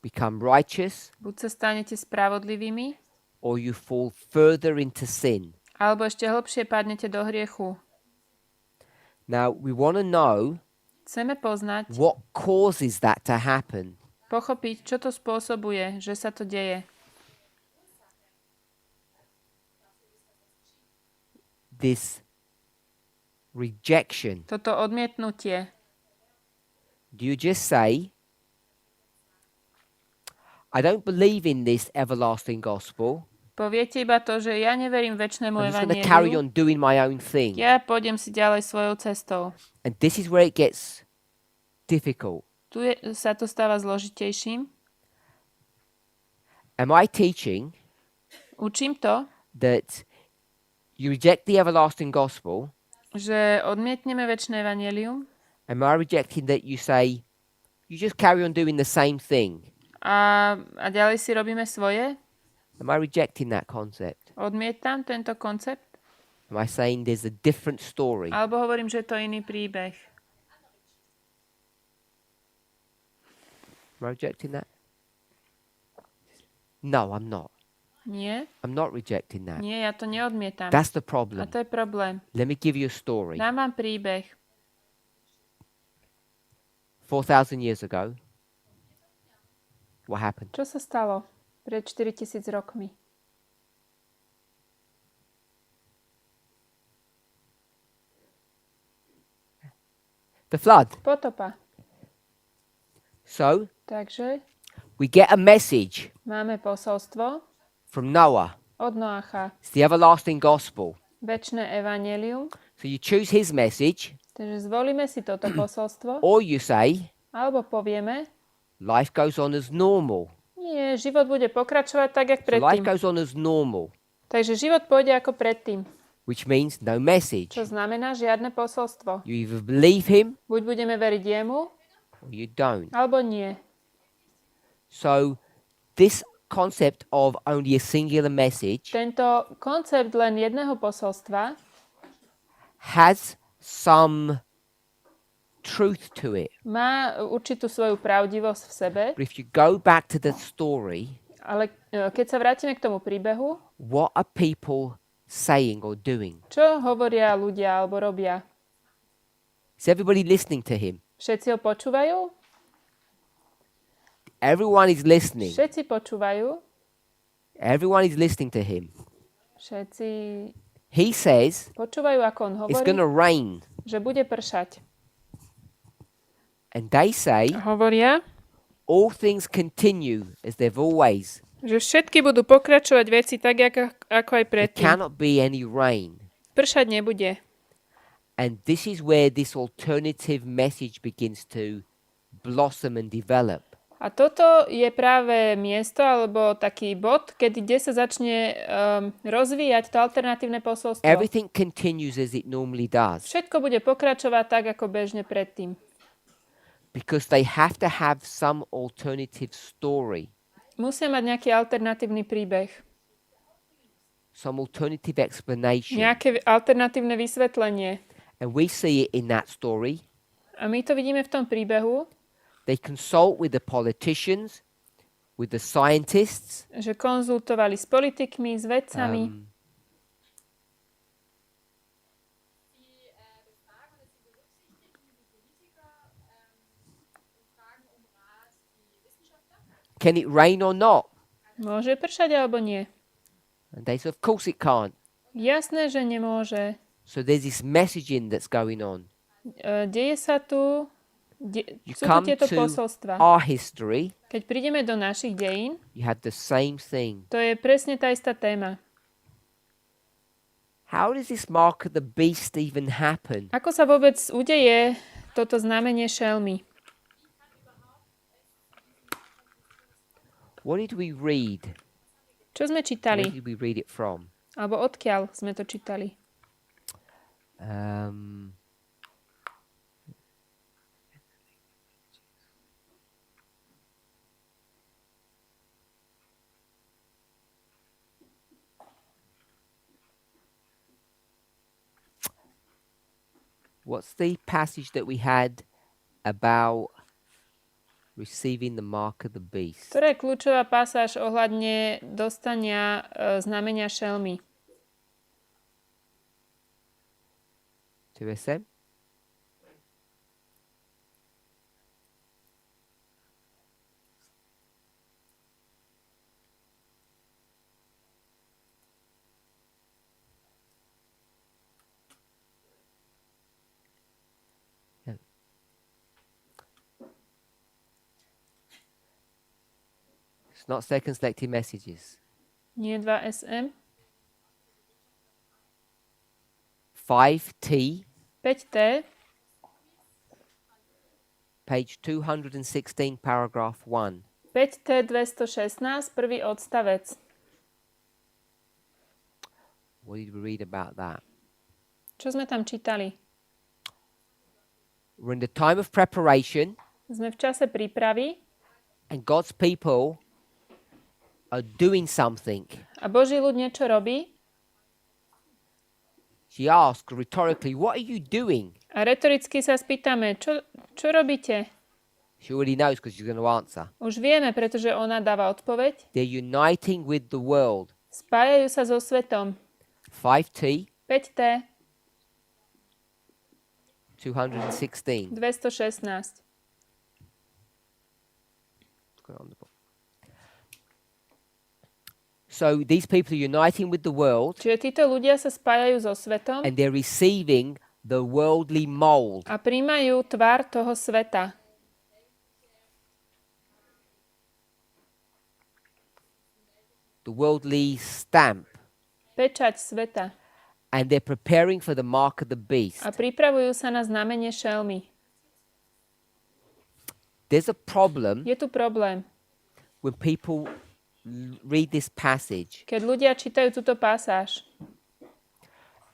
become righteous Buď sa stanete spravodlivými, or you fall further into sin. alebo ešte hlbšie padnete do hriechu. Now, we want to know Chceme poznať, what causes that to happen. pochopiť, čo to spôsobuje, že sa to deje. This rejection. Toto odmietnutie. Do you just say, I don't believe in this everlasting gospel. Poviete iba to, že ja neverím večnému I'm just going to carry evanjeliu. on doing my own thing. Ja pôjdem si ďalej svojou cestou. And this is where it gets difficult. Sa to stáva zložitejším. Am I teaching Učím to, that you reject the everlasting gospel? že odmietneme večné evanjelium Am I rejecting that you say, you just carry on doing the same thing? a ďalej si robíme svoje? Am I rejecting that concept? Odmietam tento koncept? Am I saying there's a different story? Alebo hovorím, že je to iný príbeh? Am I rejecting that? No, I'm not. Nie, I'm not rejecting that. nie, ja to neodmietam. That's the A problem. to je problém. Let me give you a story. Dám vám príbeh. 4,000 years ago, what happened? Čo sa stalo pred 4000 rokmi? The flood. Potopa. So, Takže we get a message máme posolstvo from Noah. od Noacha. It's the everlasting gospel. Večné evanjelium. So you choose his message, Takže zvolíme si toto posolstvo. or you say, Alebo povieme, life goes on as normal. nie, život bude pokračovať tak, jak So life predtým. goes on as normal, Takže život pôjde ako predtým. which means no message. Čo znamená žiadne posolstvo. You either believe him Buď budeme veriť jemu, or you don't. alebo nie. So this concept of only a singular message Tento koncept len jedného posolstva has some truth to it. má určitú svoju pravdivosť v sebe, But if you go back to the story, ale keď sa vrátime k tomu príbehu, what are people saying or doing? čo hovoria ľudia alebo robia? Is everybody listening to him? Všetci ho počúvajú? Everyone is listening. Všetci počúvajú? Everyone is listening to him. Všetci He says počúvajú, ako on it's hovorí, going to rain. že bude pršať. And they say Hovoria, all things continue as they've always. že všetky budú pokračovať veci tak, ako aj There predtým. cannot be any rain. Pršať nebude. And this is where this alternative message begins to blossom and develop. A toto je práve miesto alebo taký bod, kde sa začne rozvíjať to alternatívne posolstvo. Everything continues as it normally does Všetko bude pokračovať tak, ako bežne predtým. because they have to have some alternative story, Musia mať nejaký alternatívny príbeh, some alternative explanation. nejaké alternatívne vysvetlenie. And we see it in that story. A my to vidíme v tom príbehu, They consult with the politicians, with the scientists, že konzultovali s politikmi, s vedcami. Can it rain or not? Môže pršať alebo nie? And they say, of course it can't. Jasné, že nemôže. So there's this messaging that's going on. Deje sa tu, You sú tu come tieto to posolstva. our history, Keď prídeme do našich dejín, you have the same thing. to je presne tá istá téma. How does this mark of the beast even happen? Ako sa vôbec udeje toto znamenie šelmy? What did we read? Čo sme Where čítali? did we read it from? Alebo odkiaľ sme to čítali? What's the passage that we had about receiving the mark of the beast? Ktorá je kľúčová pasáž ohľadne dostania znamenia šelmy? 2SM? It's not second selected messages. Nie 2SM? 5T, 5T, page 216, paragraph 1. 5T 216, prvý odstavec. What did we read about that? Čo sme tam čítali? We're in the time of preparation, Sme v čase prípravy and God's people are doing something. a Boží ľud niečo robí She asks rhetorically, what are you doing? a retoricky sa spýtame, čo robíte? She already knows because she's going to answer. Už vieme, pretože ona dáva odpoveď. They're uniting with the world. Spájajú sa so svetom. 5T, 5T, 216. 216. So these people are uniting with the world Čiže títo ľudia sa spájajú so svetom and they're receiving the worldly mold. a príjmajú tvár toho sveta. The worldly stamp. Pečať sveta. And they're preparing for the mark of the beast. A pripravujú sa na znamenie šelmy. There's a problem Je tu problém, when people read this passage. keď ľudia čítajú túto pasáž.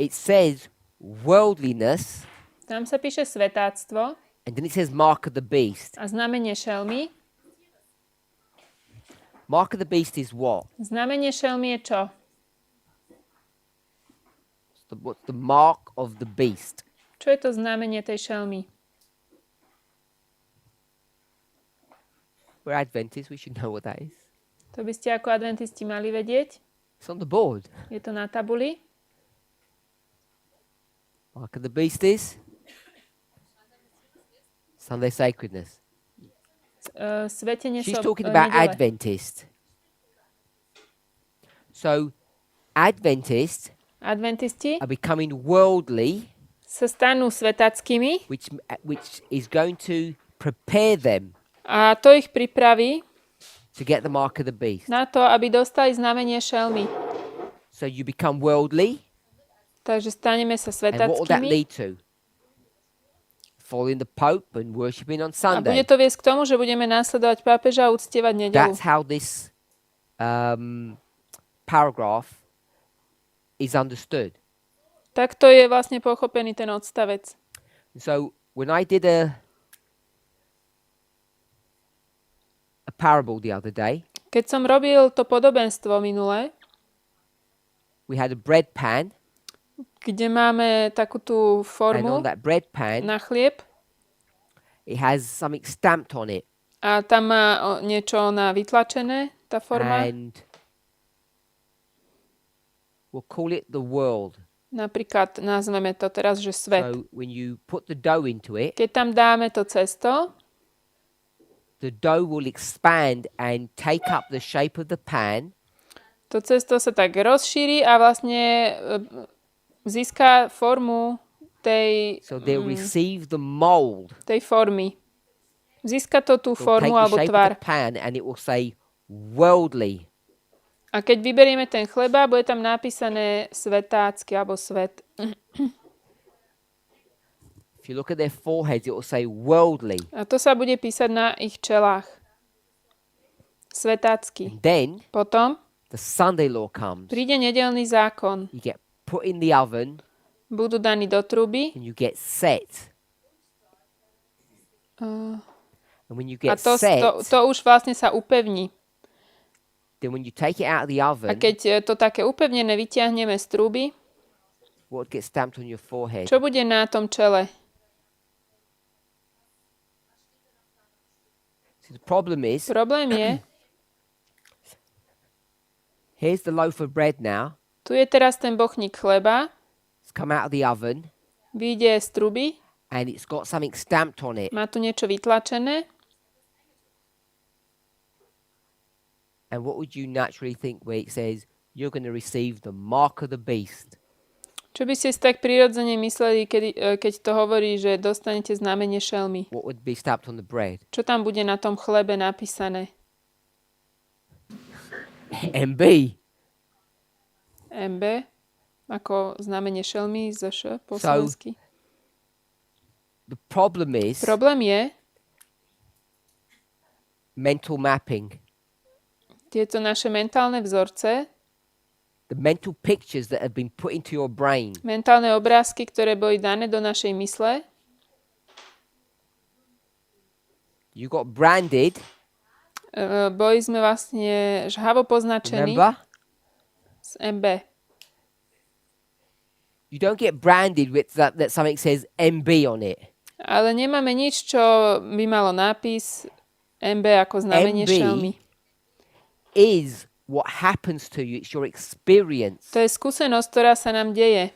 It says worldliness Tam sa píše svetáctvo and then it says mark of the beast. a znamenie šelmy. Mark of the beast is what? Znamenie šelmy je čo? What's the mark of the beast? Čo je to znamenie tej šelmy? We're Adventists, we should know what that is. To by ste ako adventisti mali vedieť. It's on the board. Je to na tabuli. Mark of the beast is Sunday sacredness. Svetenie She's talking about nedele. Adventist. So, Adventists Adventisti are becoming worldly, sa stanú svetackými which is going to prepare them a to ich pripraví to get the mark of the beast. na to, aby dostali znamenie šelmy. So you become worldly, Takže staneme sa and what will that svetackými lead to? Following the Pope and worshipping on a bude Sunday. to viesť k tomu, že budeme následovať pápeža a uctievať nedeľu. That's how this paragraph is understood. Takto je vlastne pochopený ten odstavec. So when I did a parable the other day, Keď som robil to podobenstvo minulé, we had a bread pan, kde máme takú tú and formu on that bread pan, na chlieb it has something stamped on it, a tam má niečo na vytlačené, tá forma. and we'll call it the world. Napríklad nazveme to teraz, že svet. So when you put the dough into it, Keď tam dáme to cesto, the dough will expand and take up the shape of the pan, to cesto sa tak rozšíri a vlastne získa formu tej, so they'll receive the mold. tej formy. Získa to tú It'll take formu the alebo shape of tvar. the pan, and it will say worldly. A keď vyberieme ten chleba, bude tam napísané svetácky alebo svet. If you look at their foreheads, it will say worldly. A to sa bude písať na ich čelách. Svetácky. And then Potom the Sunday law comes. príde nedeľný zákon. You get put in the oven Budú daní do truby. and you get set. Uh, And when you a get to set, už vlastne sa upevní. then when you take it out of the A oven, keď to také upevnené vyťahneme z truby, what gets stamped on your forehead? čo bude na tom čele? See, the problem is, Problém je, here's the loaf of bread now. tu je teraz ten bochník chleba, It's come out of the oven vyjde z truby, and it's got something stamped on it. má tu niečo vytlačené. And what would you naturally think where it says, you're going to receive the mark of the beast? Čo by ste si tak prirodzene mysleli, keď to hovorí, že dostanete znamenie šelmy? What would be stamped on the bread? Čo tam bude na tom chlebe napísané? MB. MB, ako znamenie šelmy z š po slovensky. The problem is Problém je, mental mapping. tieto naše mentálne vzorce, The mental pictures that have been put into your brain. mentálne obrázky, ktoré boli dané do našej mysle, You got branded, boli sme vlastne žhavo poznačení remember? z MB. You don't get branded with that something says MB on it. Ale nemáme nič, čo by malo nápis MB ako znamenie MB šelmy. is what happens to you. It's your experience. To je skúsenosť, ktorá sa nám deje.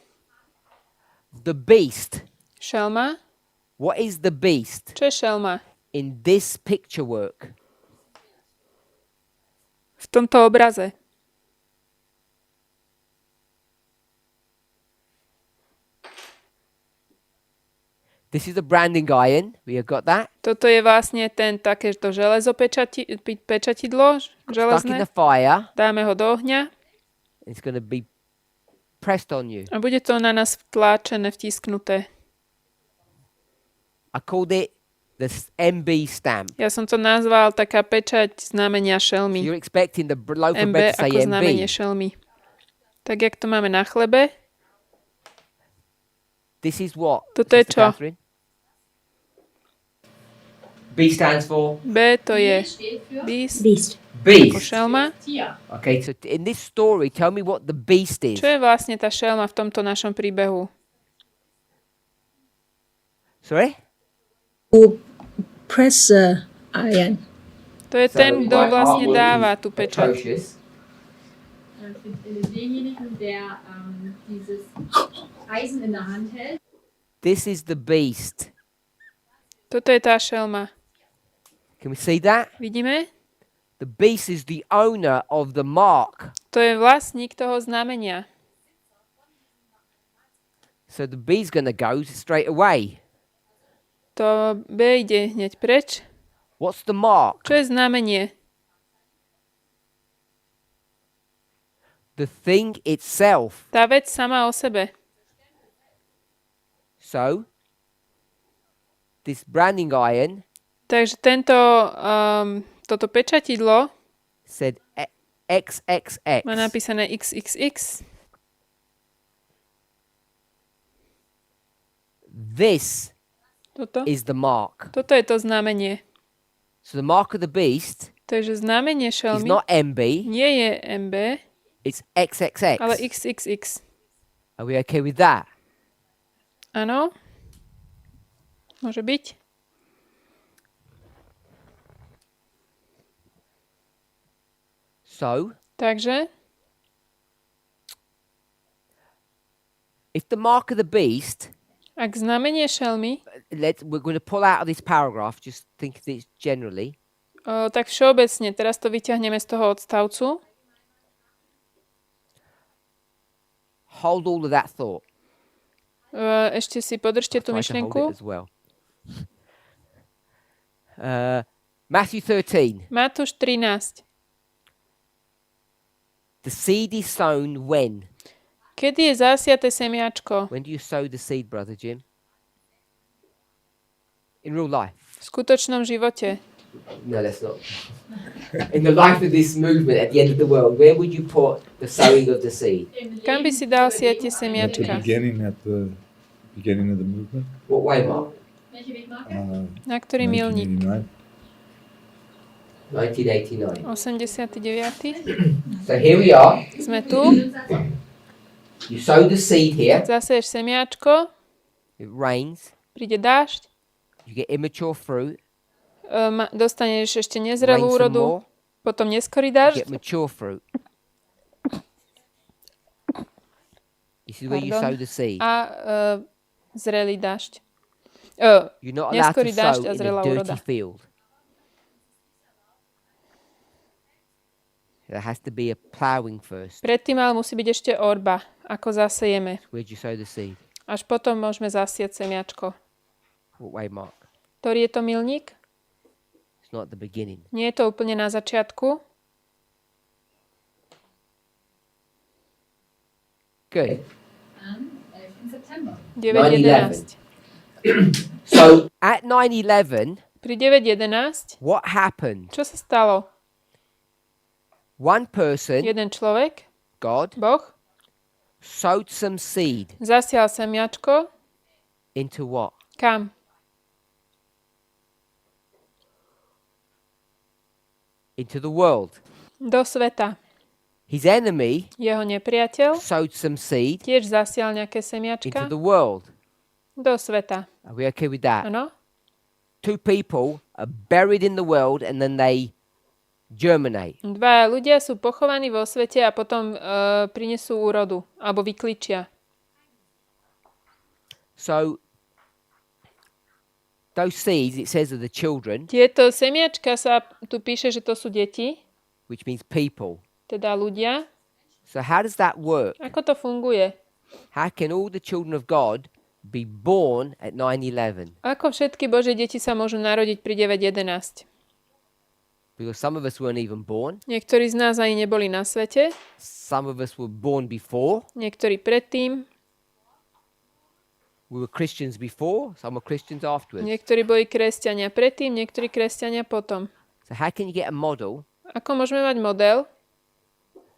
The beast. Šelma? What is the beast? Čo je šelma? In this picture work. V tomto obraze. This is the branding iron. We have got that. Toto je vlastne ten takéto železo pečatidlo, Stuck in železné. the fire. Dáme ho do ohňa It's going to be pressed on you. a bude to na nás vtláčené, vtisknuté. I called it the MB stamp. Ja som to nazval taká pečať znamenia So šelmy. you're expecting the loaf of MB bread to say ako znamenie MB. šelmy. Tak, jak to máme na chlebe. This is what? Toto je Sister čo? Catherine? B stands for B to je steht für beast, Beast. ako beast. šelma. Tier. Okay, so in this story, tell me what the beast is. Čo je vlastne tá šelma v tomto našom príbehu? Sorry? Who press iron. To je So ten, kto my vlastne artwork dáva is tú pečať. atrocious. Für denjenigen, der dieses Eisen in der Hand hält. This is the beast. Toto je tá šelma. Can we see that? Vidíme? The beast is the owner of the mark. To je vlastník toho znamenia. So the bee's going to go straight away. To B ide hneď preč. What's the mark? Čo je znamenie? The thing itself. Tá vec sama o sebe. So, this branding iron Takže toto pečatidlo said XXX. má napísané XXX. This Toto? is the mark. Toto je to znamenie. So the mark of the beast Takže znamenie is šelmy not MB, nie je MB, it's XXX. ale XXX. Are we okay with that? Áno? Môže byť? So, Takže, if the mark of the beast, ak znamenie šelmy, we're going to pull out of this paragraph, just think of this generally. tak všeobecne, teraz to vyťahneme z toho odstavcu. Hold all of that thought. Ešte si podržte tú Try to hold myšlienku. it as well. Matthew 13. Matúš 13. The seed is sown when? Kedy je zasiaté semiačko? When do you sow the seed, Brother Jim? In real life? V skutočnom živote. No, let's not. In the life of this movement at the end of the world, where would you put the sowing of the seed? Kam by si dal siete At the semiačka? beginning of the movement. What way, Mark? Welche Wegmarke? Na ktorý milník? 1989. 89. So here we are. Sme tu. You sow the seed here. Zaseješ semiačko. It rains. Príde dážď. You get immature fruit. Dostaneš ešte Rain nezrelú some úrodu. more. Potom neskorý You dážď. get mature fruit. This is where you sow Pardon. the seed. A zrelý dážď. You're not allowed to neskorý dážď sow a in a zrelá dirty úroda. field. There has to be a ploughing first. Predtým ale musí byť ešte orba, ako zasejeme. Where'd you sow the seed? Až potom môžeme zasieť semiačko. What way, Mark? Ktorý je to milník? It's not at the beginning. Nie je to úplne na začiatku. Good. Am 11. September. 9.11. So At 9/11, Pri 9.11, what happened? čo sa stalo? One person, Jeden človek, God, Boh, sowed some seed zasial semiačko. into what? Kam? Into the world. Do sveta. His enemy Jeho nepriateľ sowed some seed tiež zasial nejaké into semiačka the world. do sveta. Are we okay with that? Áno? Two people are buried in the world and then they germinate. Dvaja ľudia sú pochovaní vo svete a potom prinesú úrodu, alebo vyklíčia. So those seeds, it says, of the children, Tieto semiačka sa tu píše, že to sú deti, which means people. teda ľudia. So how does that work? Ako to funguje? How can all the children of God be born at 9/11? Ako všetky Božie deti sa môžu narodiť pri 9.11? Because some of us weren't even born. Niektorí z nás ani neboli na svete, Some of us were born before. niektorí predtým, We were Christians before. Some were Christians afterwards. niektorí boli kresťania predtým, niektorí kresťania potom. So how can you get a model Ako môžeme mať model,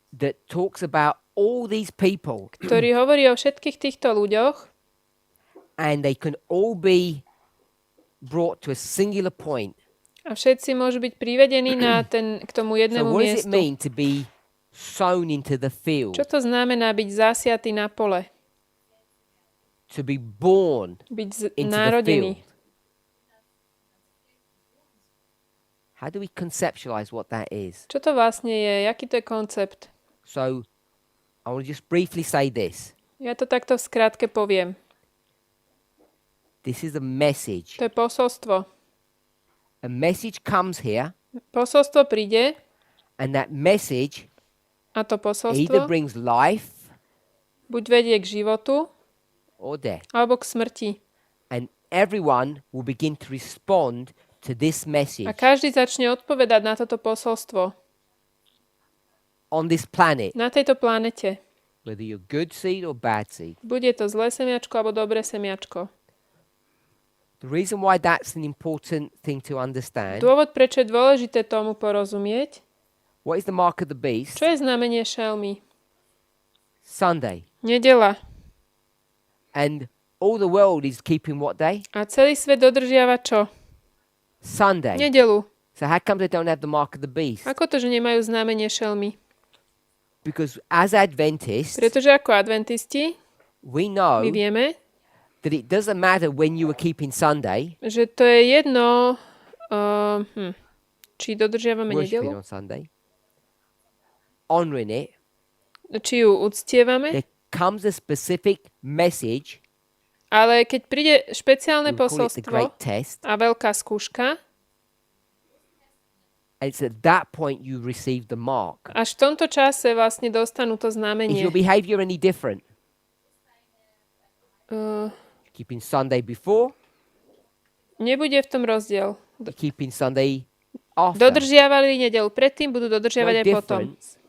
that talks about all these people ktorý hovorí o všetkých týchto ľuďoch and they can all be brought to a singular point? a všetci môžu byť privedení k tomu So jednému what does it miestu? mean to be sown into the field? Čo to znamená byť zasiatý na pole? To be born Byť into the narodený. field? How do we conceptualize what that is? Čo to vlastne je? Jaký to je koncept? So I want to just briefly say this. Ja to takto v skratke poviem. This is a message. To je posolstvo. A message comes here, Posolstvo príde and that message a to either posolstvo brings life buď vedie k životu, or death. alebo k smrti. And everyone will begin to respond to this message A každý začne odpovedať na toto posolstvo on this planet, na tejto planete. whether you're good seed or bad seed. Bude to zlé semiačko alebo dobré semiačko. The reason why that's an important thing to understand, Dôvod, prečo je dôležité tomu porozumieť, what is the mark of the beast? čo je znamenie šelmy? Sunday. Nedela. And all the world is keeping what day? A celý svet dodržiava čo? Sunday. Nedelu. So how come they don't have the mark of the beast? Ako to, že nemajú znamenie šelmy? Because as Adventists, Pretože ako adventisti we know my vieme, that it doesn't matter when you were keeping Sunday, že to je jedno, či dodržiavame worshiping nedelu, on Sunday, honoring it, či ju uctievame, there comes a specific message, ale keď príde špeciálne we call it the posolstvo great test, a veľká skúška, and it's at that point you receive the mark. až v tomto čase vlastne dostanú to Is znamenie. your behavior any different? Uh, Keeping Sunday before, nebude v tom rozdiel. keeping Sunday after. Dodržiavali nedelu predtým, budú No dodržiavať aj potom. difference,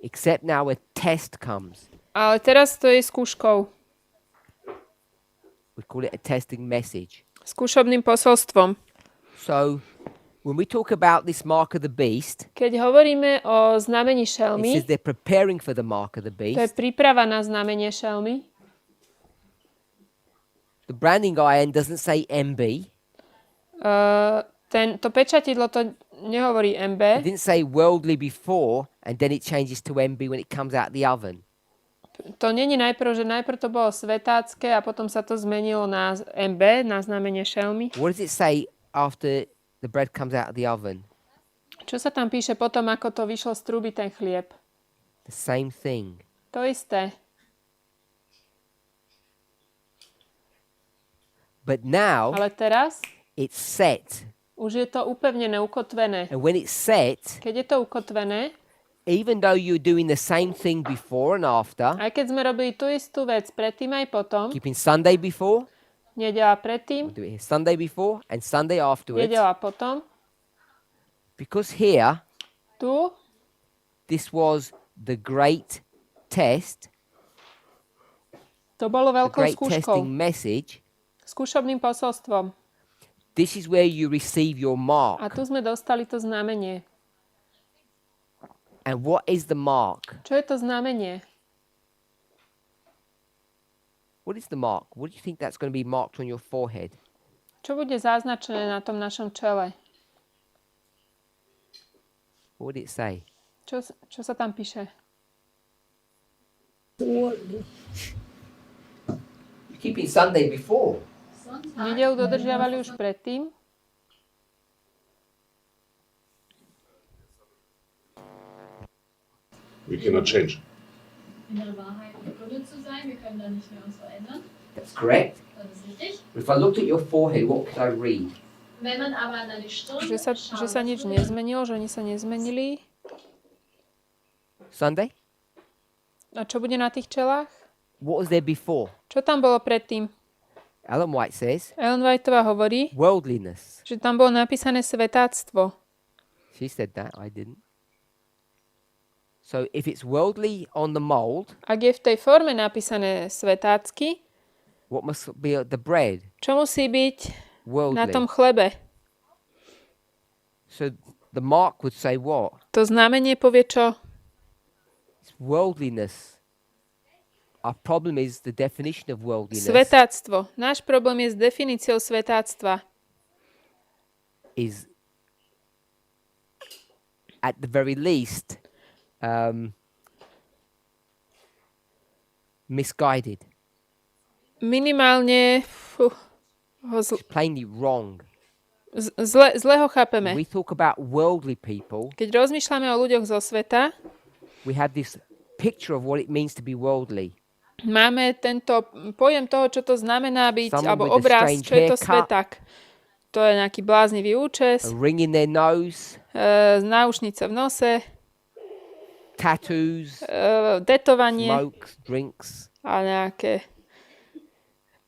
except now a test comes. Ale teraz to je skúškou, We call it a testing message. skúšobným posolstvom. So when we talk about this mark of the beast, Keď hovoríme o znamení it šelmy, says they're preparing for the mark of the to je beast. príprava na znamenie šelmy. The branding iron doesn't say MB. To pečatidlo to nehovorí It MB. didn't say worldly before, and then it changes to MB when it comes out the oven. To není najprv, že najprv to bolo svetácké a potom sa to zmenilo na MB, na znamenie šelmy. What does it say after the bread comes out of the oven? Čo sa tam píše potom, ako to vyšlo z trúby ten chlieb? The same thing. To isté. But now Ale teraz it's set. už je to upevnené, ukotvené. And when it's set, Keď je to ukotvené, even though you're doing the same thing before and after, aj keď sme robili tú istú vec predtým aj potom, keeping Sunday before, nedela predtým, do it here, Sunday before and Sunday afterwards, nedela potom, because here, tu, this was the great test, to bolo the veľkou great skúškou, testing message. skúšobným posolstvom. This is where you receive your A mark. tu sme dostali to znamenie. And what is the mark? Čo je to znamenie? What is the mark? What do you think that's going to be marked on your forehead? Čo bude zaznačené na tom našom čele? What would it say? Čo sa tam píše? You're keeping Sunday before. Nedelu dodržiavali už predtým. We cannot change. Innere Wahrheit begründet zu sein. Wir können da nicht mehr uns verändern. That's correct. Das ist richtig. But if I looked at your forehead, what could I read? Wenn man aber na die Stirn Že sa nič nezmenilo, že oni sa nezmenili. Sunday? A čo bude na tých čelách? What was there before? Čo tam bolo predtým? Ellen White says Ellen Whiteová hovorí, worldliness. že tam bolo napísané svetáctvo. She said that, I didn't. So if it's worldly on the mold, Ak je v tej forme napísané svetácky, what must be the bread? čo musí byť na Worldly. tom chlebe? So the mark would say what? To znamenie povie čo? It's worldliness. Our problem is the definition of worldliness Svetáctvo. Náš problém je s definíciou svetáctva. is at the very least misguided. Minimálne It's plainly wrong. zle ho chápeme. We talk about worldly people. Keď rozmýšľame o ľuďoch zo sveta, We have this picture of what it means to be worldly. máme tento pojem toho, čo to znamená byť, Someone alebo with a obraz, strange čo je to haircut. sveták. To je nejaký bláznivý účes, A ring in their nose, náušnice v nose, tattoos, tetovanie smokes, drinks, a nejaké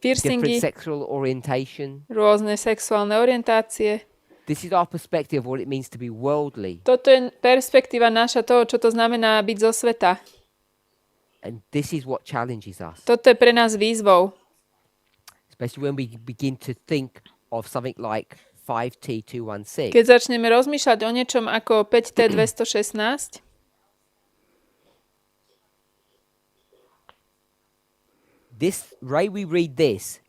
different piercingy, sexual orientation. rôzne sexuálne orientácie. This is our perspective of what it means to be worldly. Toto je perspektíva naša toho, čo to znamená byť zo sveta. And this is what challenges us, Toto je pre nás výzvou. especially when we begin to think of something like 5T216. Keď začneme rozmýšľať o niečom ako 5T216, This way we read this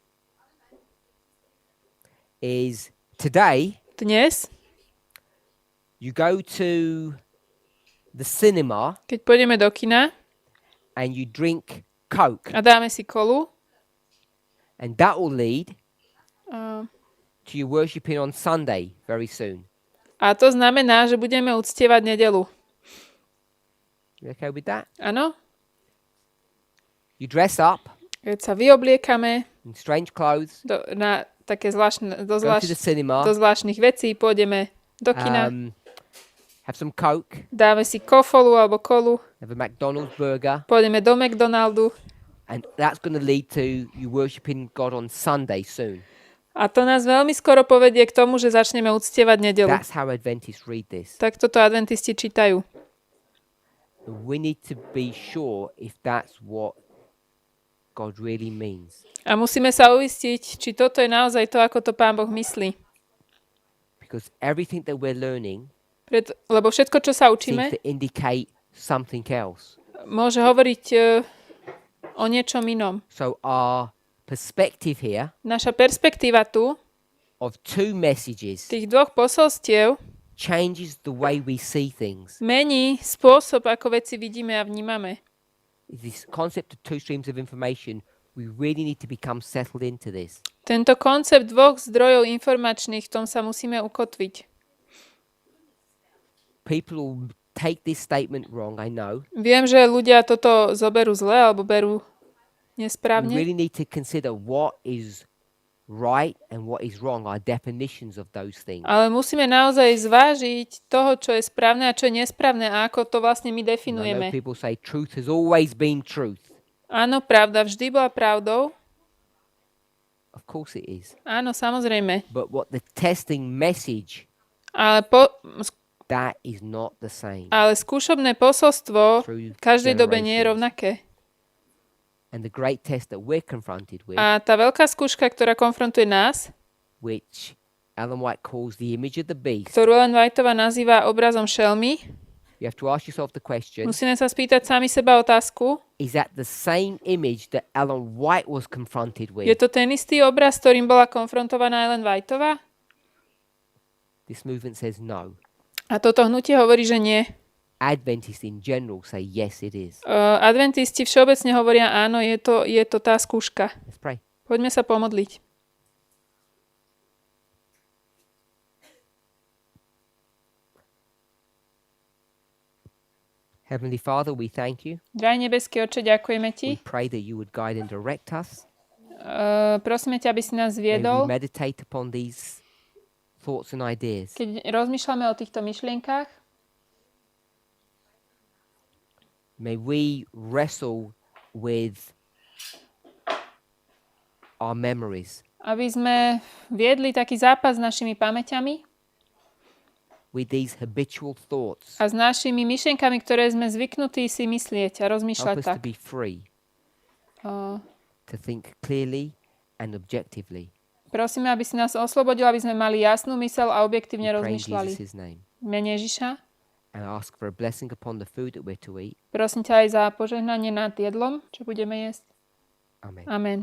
is today dnes, you go to the cinema keď pôjdeme do kina and you drink Coke, a dáme si kolu, and that will lead a to you worshipping on Sunday very soon. to znamená, že budeme uctievať nedeľu. You okay with that? Áno? You dress up Keď sa vyobliekame in strange clothes, na také zvláštne, go to the cinema, do zvláštnych vecí, pôjdeme do kina, have some Coke, dáme si kofolu alebo kolu, have a McDonald's burger, pôjdeme do McDonaldu and that's going to lead to you worshipping God on Sunday soon. a to nás veľmi skoro povedie k tomu, že začneme uctievať nedeľu. That's how Adventists read this. Tak toto adventisti čítajú. We need to be sure if that's what God really means. A musíme sa uistiť, či toto je naozaj to, ako to Pán Boh myslí. Because everything that we're learning Lebo všetko, čo sa seems učíme, to indicate something else. môže hovoriť o niečom inom. So our perspective here Naša perspektíva tu, of two messages tých dvoch posolstiev, changes the way we see things. mení spôsob, ako veci vidíme a vnímame. This concept of two streams of information, we really need to become settled into this. Tento koncept dvoch zdrojov informačných, v tom sa musíme ukotviť. People will take this statement wrong, I know. Viem, že ľudia toto zoberú zle alebo berú We nesprávne, really need to consider what is right and what is wrong, our definitions of those things. ale musíme naozaj zvážiť toho, čo je správne a čo je nesprávne a ako to vlastne my And I know definujeme. people say truth has always been truth. Áno, pravda vždy bola pravdou. Of course it is. Áno, samozrejme. But what the testing message, Ale, that is not the same. ale skúšobné posolstvo Through v každej dobe nie je generations. rovnaké. And the great test that we're confronted with, A tá veľká skúška, ktorá konfrontuje nás, which Ellen White calls the image of the beast, ktorú Ellen Whiteová nazýva obrazom šelmy, you have to ask yourself the question, musíme sa spýtať sami seba otázku, is that the same image that Ellen White was confronted je with? to ten istý obraz, ktorým bola konfrontovaná Ellen Whiteová? This movement says no. A toto hnutie hovorí, že nie. Adventists in general say yes, it is. Adventisti všeobecne hovoria áno, je to tá skúška. Let's pray. Poďme sa pomodliť. Heavenly Father, we thank you. Drahý nebeský Otče, ďakujeme We Ti. pray that you would guide and direct us. Prosíme ťa, aby si nás May we viedol. meditate upon these thoughts and ideas. Keď rozmýšľame o týchto myšlienkach, May we wrestle with our memories, aby sme viedli taký zápas s našimi pamäťami with these habitual thoughts. a s našimi myšlienkami, ktoré sme zvyknutí si myslieť a rozmýšľať Help us to tak. be free, O, to think clearly and objectively. Prosíme, aby si nás oslobodil, aby sme mali jasnú myseľ a objektívne We pray in rozmýšľali. Jesus' name. V mene Ježiša. And ask for a blessing upon the food that we're to eat. Prosím ťa aj za požehnanie nad jedlom, čo budeme jesť. Amen. Amen.